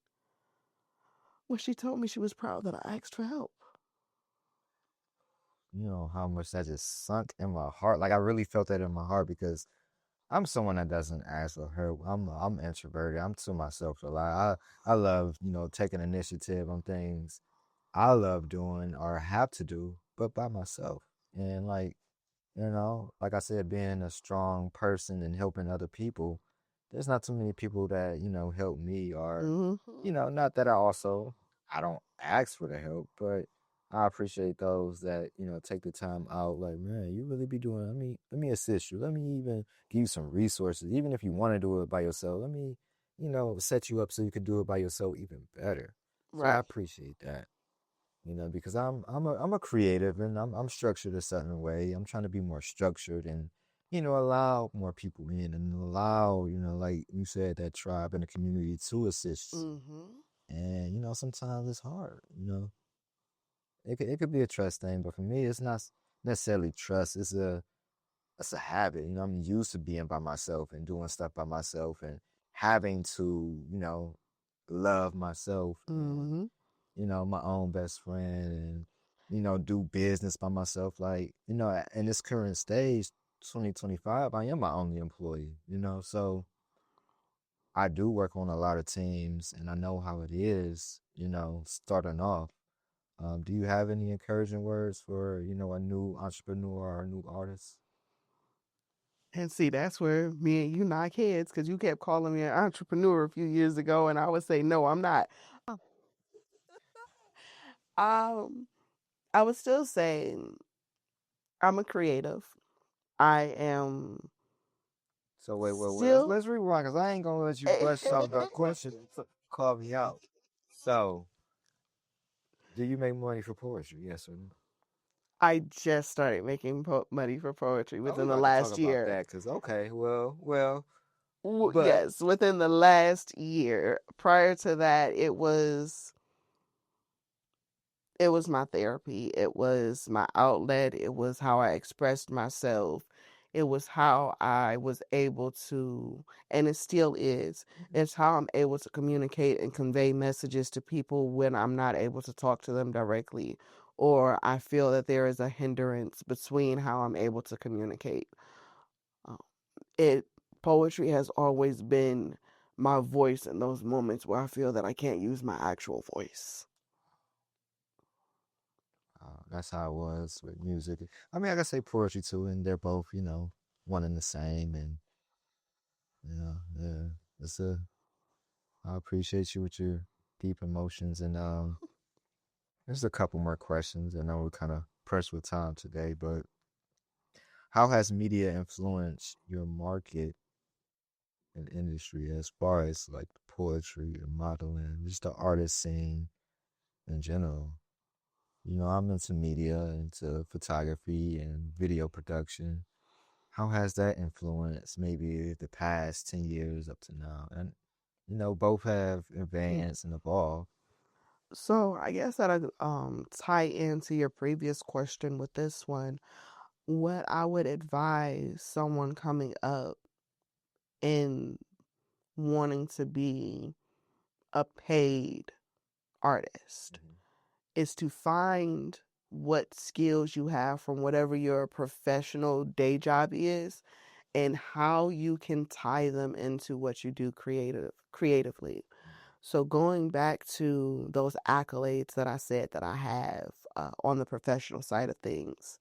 was she told me she was proud that I asked for help. You know how much that just sunk in my heart. Like I really felt that in my heart because I'm someone that doesn't ask for help. I'm introverted. I'm to myself a lot. I love, taking initiative on things I love doing or have to do, but by myself. And like I said, being a strong person and helping other people, there's not too many people that, help me or, not that I don't ask for the help, but I appreciate those that, take the time out. Like, man, you really be doing, let me assist you. Let me even give you some resources. Even if you want to do it by yourself, let me, set you up so you can do it by yourself even better. So I Right. appreciate that. Because I'm a creative and I'm structured a certain way. I'm trying to be more structured and allow more people in and allow like you said, that tribe and the community to assist. And sometimes it's hard. It could be a trust thing, but for me, it's not necessarily trust. It's a habit. I'm used to being by myself and doing stuff by myself and having to love myself. And, my own best friend and, do business by myself. Like, in this current stage, 2025, I am my only employee, so I do work on a lot of teams and I know how it is, starting off. Do you have any encouraging words for, a new entrepreneur or a new artist? And see, that's where me and you knock heads, because you kept calling me an entrepreneur a few years ago, and I would say, no, I'm not. Um, I would still say I'm a creative. I am So wait. still. Let's rewind because I ain't gonna let you brush off that question and call me out. So, do you make money for poetry? Yes or no? I just started making money for poetry Oh, we within the about to talk last about year. that because okay, well, but Yes, within the last year. Prior to that, it was my therapy. It was my outlet. It was how I expressed myself. It was how I was able to, and it still is, it's how I'm able to communicate and convey messages to people when I'm not able to talk to them directly, or I feel that there is a hindrance between how I'm able to communicate. Um, it Poetry has always been my voice in those moments where I feel that I can't use my actual voice. that's how it was with music. I mean, I gotta say poetry too, and they're both, one and the same. And yeah, it's a. I appreciate you with your deep emotions, and there's a couple more questions. I know we're kind of pressed with time today, but how has media influenced your market and industry as far as like poetry and modeling, just the artist scene in general? I'm into media, into photography and video production. How has that influenced maybe the past 10 years up to now? And, both have advanced and evolved. So I guess that I tie into your previous question with this one. What I would advise someone coming up and wanting to be a paid artist is to find what skills you have from whatever your professional day job is, and how you can tie them into what you do creatively. So going back to those accolades that I said that I have on the professional side of things,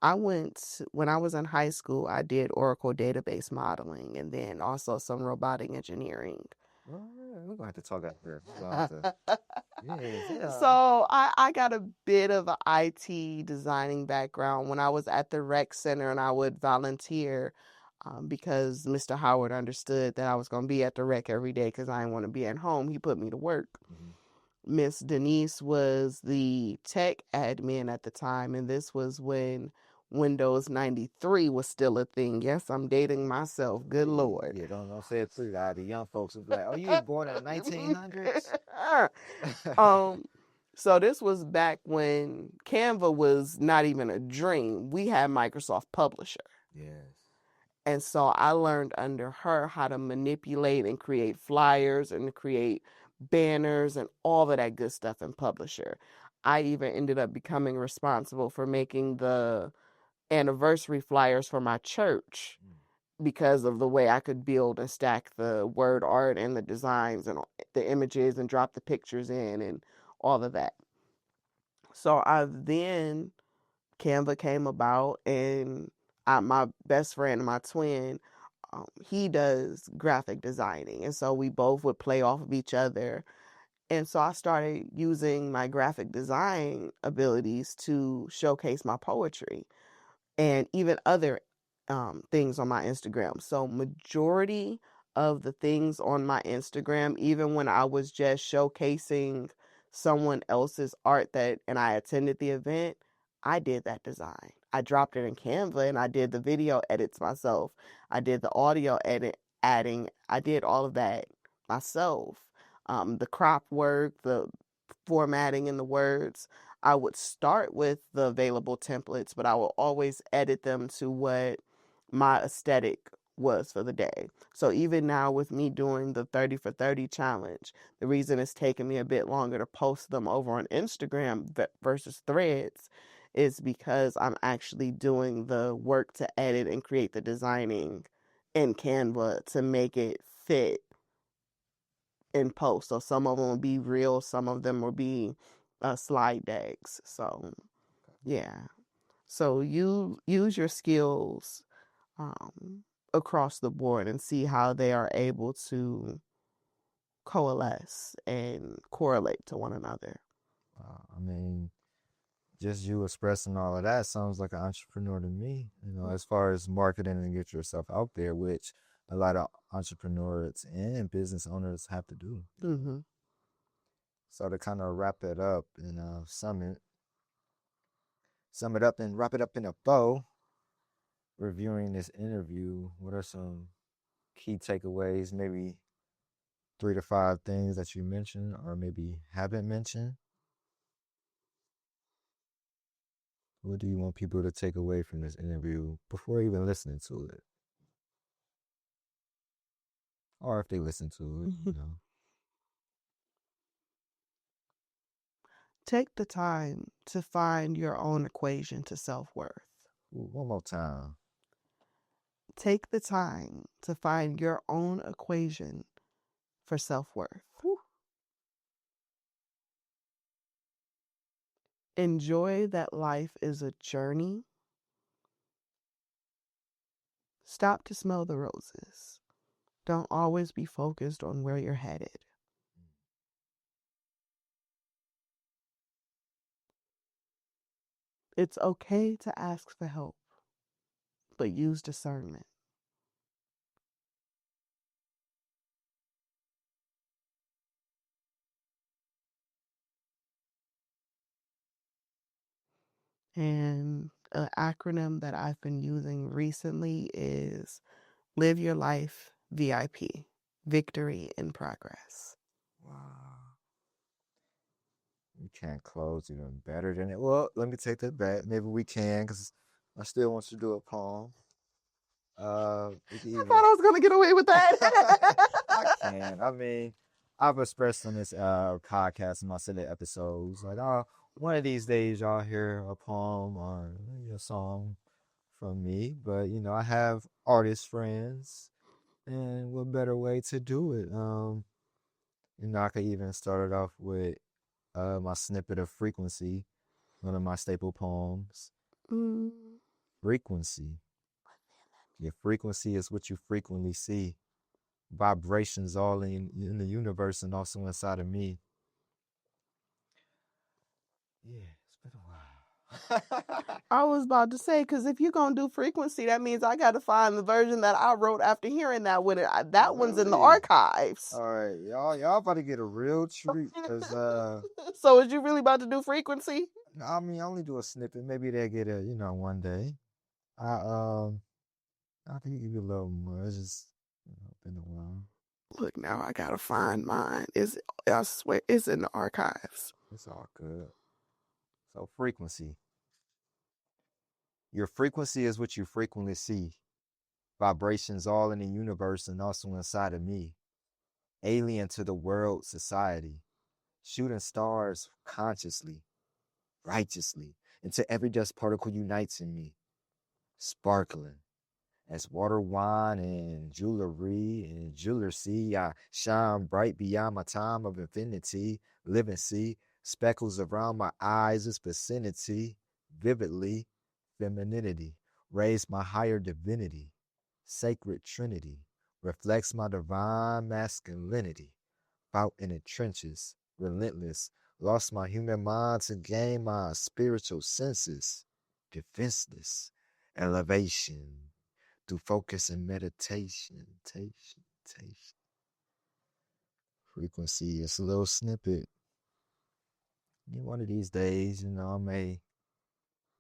when I was in high school, I did Oracle database modeling and then also some robotic engineering. Well, yeah, we're gonna have to talk after. We're gonna have to, yeah. So I got a bit of an IT designing background when I was at the rec center, and I would volunteer because Mr. Howard understood that I was going to be at the rec every day because I didn't want to be at home. He put me to work. Miss Denise was the tech admin at the time, and this was when Windows 93 was still a thing. Yes, I'm dating myself. Good Lord. Yeah, don't say it too loud. The young folks will be like, "Oh, you was born in the 1900s." So this was back when Canva was not even a dream. We had Microsoft Publisher. Yes. And so I learned under her how to manipulate and create flyers and create banners and all of that good stuff in Publisher. I even ended up becoming responsible for making the anniversary flyers for my church because of the way I could build and stack the word art and the designs and the images and drop the pictures in and all of that. So Canva came about, and my best friend, my twin, he does graphic designing. And so we both would play off of each other. And so I started using my graphic design abilities to showcase my poetry and even other things on my Instagram. So majority of the things on my Instagram, even when I was just showcasing someone else's art and I attended the event, I did that design. I dropped it in Canva and I did the video edits myself. I did the audio adding. I did all of that myself. The crop work, the formatting in the words. I would start with the available templates, but I will always edit them to what my aesthetic was for the day. So even now with me doing the 30 for 30 challenge, the reason it's taking me a bit longer to post them over on Instagram versus Threads is because I'm actually doing the work to edit and create the designing in Canva to make it fit in post. So some of them will be real, some of them will be slide decks. So yeah. So you use your skills across the board and see how they are able to coalesce and correlate to one another. I mean, just you expressing all of that sounds like an entrepreneur to me, as far as marketing and get yourself out there, which a lot of entrepreneurs and business owners have to do. Mm-hmm. So to kind of wrap it up and sum it up and wrap it up in a bow, reviewing this interview, what are some key takeaways, maybe 3 to 5 things that you mentioned or maybe haven't mentioned? What do you want people to take away from this interview before even listening to it? Or if they listen to it, Take the time to find your own equation to self-worth. Ooh, one more time. Take the time to find your own equation for self-worth. Enjoy that life is a journey. Stop to smell the roses. Don't always be focused on where you're headed. It's okay to ask for help, but use discernment. And an acronym that I've been using recently is Live Your Life VIP, Victory in Progress. Wow. We can't close even better than it. Well, let me take that back. Maybe we can, because I still want you to do a poem. I thought I was going to get away with that. I can. I mean, I've expressed on this podcast in my silly episodes, like, one of these days y'all hear a poem or maybe a song from me, but I have artist friends, and what better way to do it? I could even start it off with my snippet of frequency, one of my staple poems. Mm. Frequency. Your frequency is what you frequently see. Vibrations all in the universe and also inside of me. Yeah, it's been a while. I was about to say, because if you're going to do frequency, that means I got to find the version that I wrote after hearing that one. That one's in the Really? archives. All right, y'all about to get a real treat because So is you really about to do frequency? I mean, I only do a snippet. Maybe they'll get it, one day. I think give you a little more. It's just been a while. Look, now I got to find mine. I swear it's in the archives. It's all good. So frequency. Your frequency is what you frequently see. Vibrations all in the universe and also inside of me. Alien to the world society. Shooting stars consciously, righteously, until every dust particle unites in me. Sparkling. As water, wine, and jewelry and jewelry, I shine bright beyond my time of infinity. Live and see speckles around my eyes' vicinity. Vividly, femininity. Raise my higher divinity. Sacred trinity. Reflects my divine masculinity. Fought in the trenches, relentless. Lost my human mind to gain my spiritual senses. Defenseless. Elevation. Through focus and meditation. Frequency. It's a little snippet. One of these days, I may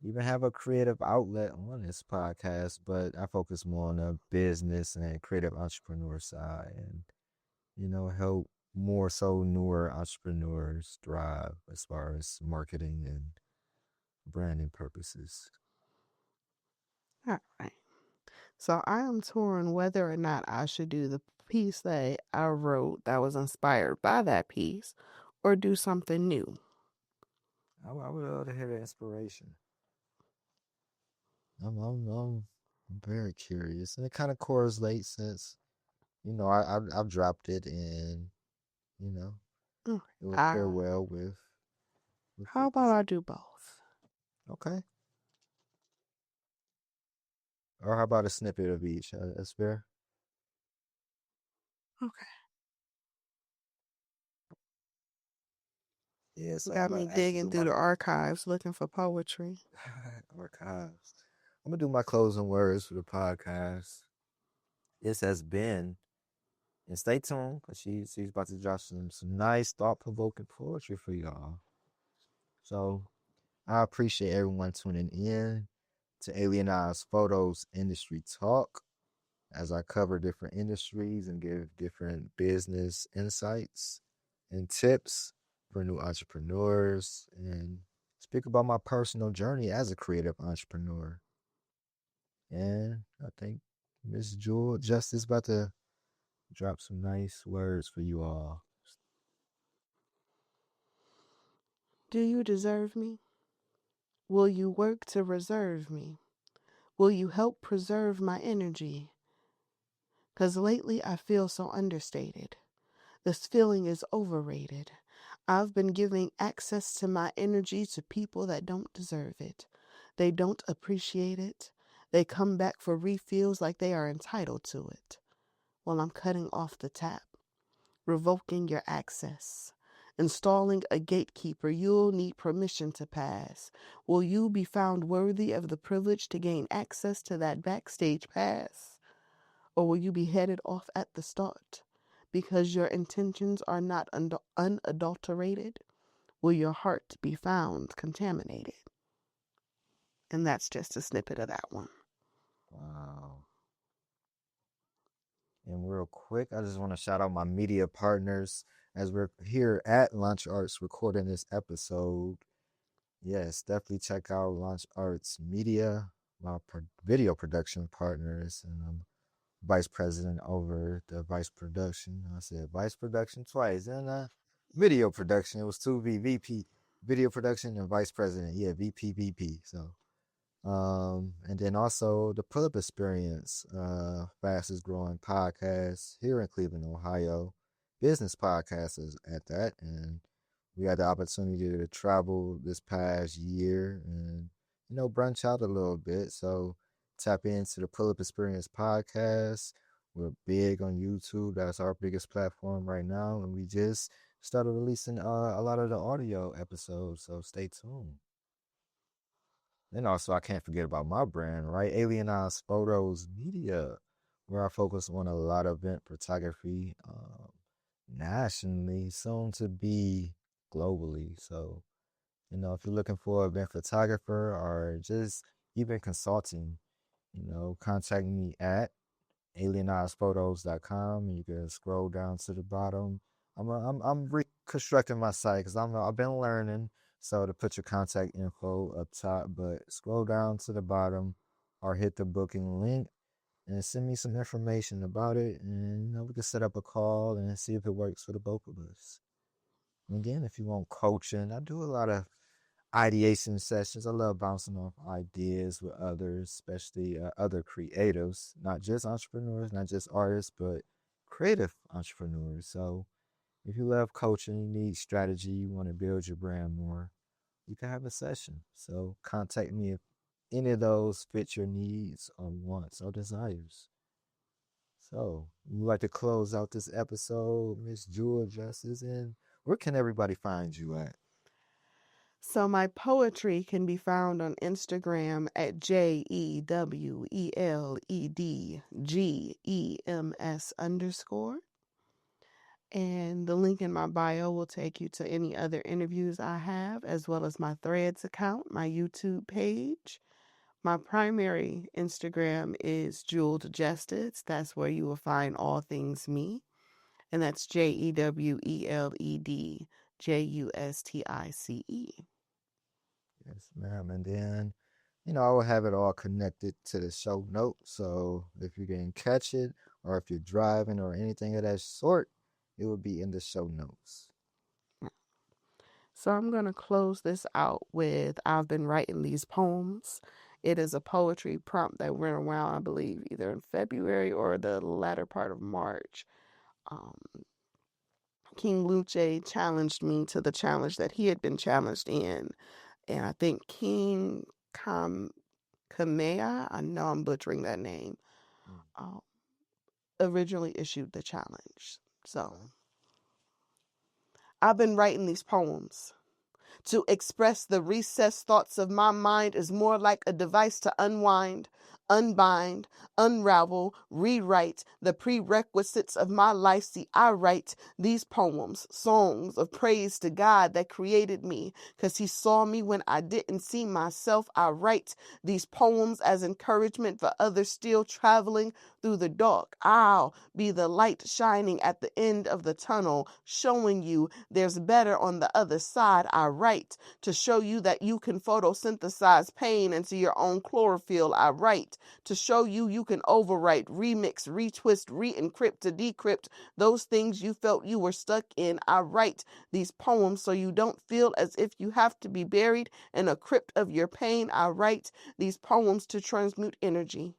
even have a creative outlet on this podcast, but I focus more on the business and creative entrepreneur side and, help more so newer entrepreneurs thrive as far as marketing and branding purposes. All right. So I am torn whether or not I should do the piece that I wrote that was inspired by that piece or do something new. I would love to hear the inspiration. I'm very curious, and it kind of correlates since, I've dropped it and, it will pair well with how about I do both? Okay. Or how about a snippet of each? That's fair. Okay. Yeah, so Got me digging through the archives looking for poetry. archives. I'm gonna do my closing words for the podcast. This has been, and stay tuned because she's about to drop some nice thought provoking poetry for y'all. So I appreciate everyone tuning in to Alien Eyes Photos Industry Talk as I cover different industries and give different business insights and tips for new entrepreneurs and speak about my personal journey as a creative entrepreneur. And I think Miss Jewel Justice about to drop some nice words for you all. Do you deserve me? Will you work to reserve me? Will you help preserve my energy? 'Cause lately I feel so understated. This feeling is overrated. I've been giving access to my energy to people that don't deserve it. They don't appreciate it. They come back for refills like they are entitled to it. Well, I'm cutting off the tap, revoking your access. Installing a gatekeeper, you'll need permission to pass. Will you be found worthy of the privilege to gain access to that backstage pass? Or will you be headed off at the start? Because your intentions are not unadulterated, will your heart be found contaminated? And that's just a snippet of that one. Wow. And real quick, I just want to shout out my media partners as we're here at Launch Arts recording this episode. Yes, definitely check out Launch Arts Media, my video production partners, and I'm vice president over the vice production. I said vice production twice, and video production. It was 2 VP, video production and vice president. Yeah, VP. So And then also the Pull Up Experience, fastest growing podcast here in Cleveland, Ohio, business podcasters at that. And we had the opportunity to travel this past year and, branch out a little bit. So tap into the Pull Up Experience podcast. We're big on YouTube. That's our biggest platform right now. And we just started releasing a lot of the audio episodes. So stay tuned. Then also, I can't forget about my brand, right? Eyez Photos Media, where I focus on a lot of event photography nationally, soon to be globally. So, if you're looking for an event photographer or just even consulting, contact me at alienizephotos.com, and you can scroll down to the bottom. I'm reconstructing my site because I've been learning. So to put your contact info up top, but scroll down to the bottom or hit the booking link and send me some information about it, and we can set up a call and see if it works for the both of us. And again, if you want coaching, I do a lot of ideation sessions. I love bouncing off ideas with others, especially other creatives, not just entrepreneurs, not just artists, but creative entrepreneurs. So if you love coaching, you need strategy, you want to build your brand more, you can have a session. So contact me if any of those fit your needs or wants or desires. So we'd like to close out this episode, Miss Jewel Justice, and where can everybody find you at? So my poetry can be found on Instagram at JEWELEDGEMS_. And the link in my bio will take you to any other interviews I have, as well as my Threads account, my YouTube page. My primary Instagram is Jeweled Justice. That's where you will find all things me. And that's JEWELEDJUSTICE. Yes, ma'am. And then, I will have it all connected to the show notes. So if you can catch it, or if you're driving or anything of that sort, it will be in the show notes. So I'm going to close this out with I've been writing these poems. It is a poetry prompt that went around, I believe, either in February or the latter part of March. King Luce challenged me to the challenge that he had been challenged in. And I think King Kamea, I know I'm butchering that name, originally issued the challenge. So I've been writing these poems. To express the recessed thoughts of my mind is more like a device to unwind, unbind, unravel, rewrite the prerequisites of my life. See, I write these poems, songs of praise to God that created me, because he saw me when I didn't see myself. I write these poems as encouragement for others still traveling through the dark. I'll be the light shining at the end of the tunnel, showing you there's better on the other side. I write to show you that you can photosynthesize pain into your own chlorophyll. I write to show you you can overwrite, remix, retwist, re-encrypt to decrypt those things you felt you were stuck in. I write these poems so you don't feel as if you have to be buried in a crypt of your pain. I write these poems to transmute energy.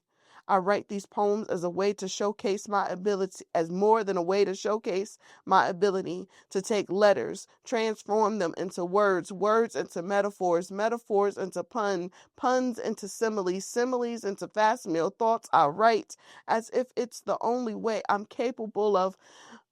I write these poems as a way to showcase my ability, as more than a way to showcase my ability to take letters, transform them into words, words into metaphors, metaphors into puns into similes, similes into fast meal thoughts. I write as if it's the only way I'm capable of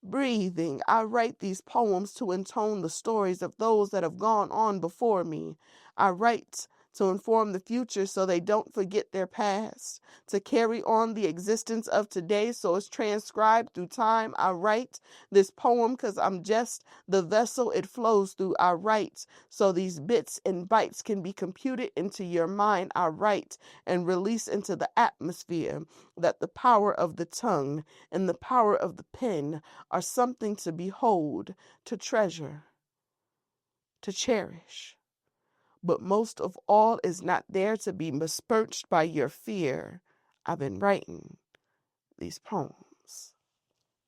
breathing. I write these poems to intone the stories of those that have gone on before me. I write to inform the future so they don't forget their past, to carry on the existence of today so it's transcribed through time. I write this poem because I'm just the vessel it flows through. I write so these bits and bytes can be computed into your mind. I write and release into the atmosphere that the power of the tongue and the power of the pen are something to behold, to treasure, to cherish. But most of all is not there to be besmirched by your fear. I've been writing these poems.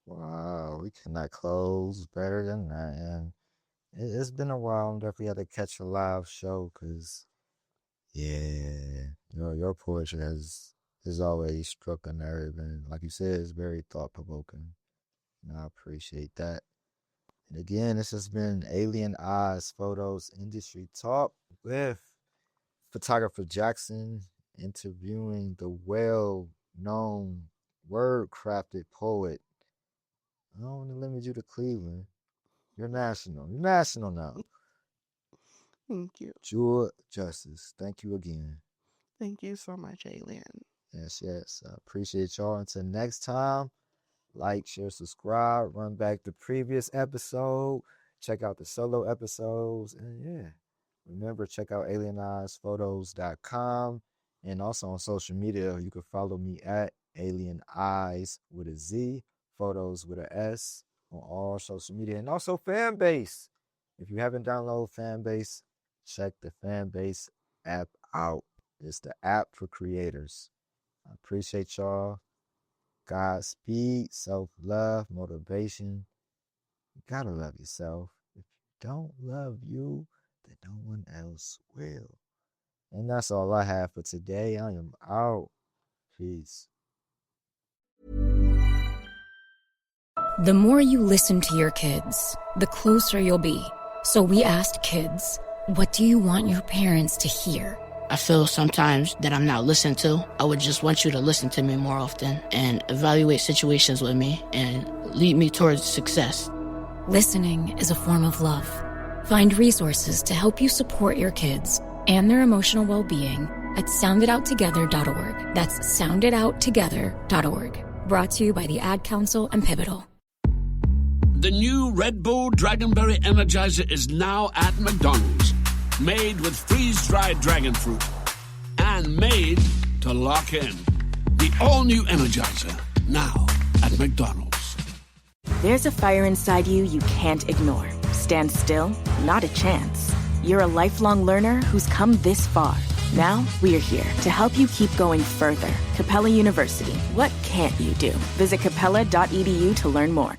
Wow, we cannot close better than that. And it's been a while. I'm definitely had to catch a live show because, yeah, Your poetry has always struck a nerve, and like you said, it's very thought provoking. And I appreciate that. And again, this has been Alien Eyes Photos Industry Talk with photographer Jackson, interviewing the well-known, word-crafted poet. I don't want to limit you to Cleveland. You're national. You're national now. Thank you. Jewel Justice. Thank you again. Thank you so much, Alien. Yes. I appreciate y'all. Until next time, like, share, subscribe, run back the previous episode, check out the solo episodes, and yeah. Remember, check out alieneyesphotos.com, and also on social media, you can follow me at Alien Eyes with a Z, Photos with a S on all social media, and also Fanbase. If you haven't downloaded Fanbase, check the Fanbase app out. It's the app for creators. I appreciate y'all. Godspeed, self-love, motivation. You gotta love yourself. If you don't love you, then no one else will. And that's all I have for today. I am out. Peace. The more you listen to your kids, the closer you'll be. So we asked kids, what do you want your parents to hear? I feel sometimes that I'm not listened to. I would just want you to listen to me more often and evaluate situations with me and lead me towards success. Listening is a form of love. Find resources to help you support your kids and their emotional well-being at soundedouttogether.org. That's soundedouttogether.org. Brought to you by the Ad Council and Pivotal. The new Red Bull Dragonberry Energizer is now at McDonald's. Made with freeze-dried dragon fruit. And made to lock in. The all-new Energizer, now at McDonald's. There's a fire inside you can't ignore. Stand still? Not a chance. You're a lifelong learner who's come this far. Now, we're here to help you keep going further. Capella University. What can't you do? Visit capella.edu to learn more.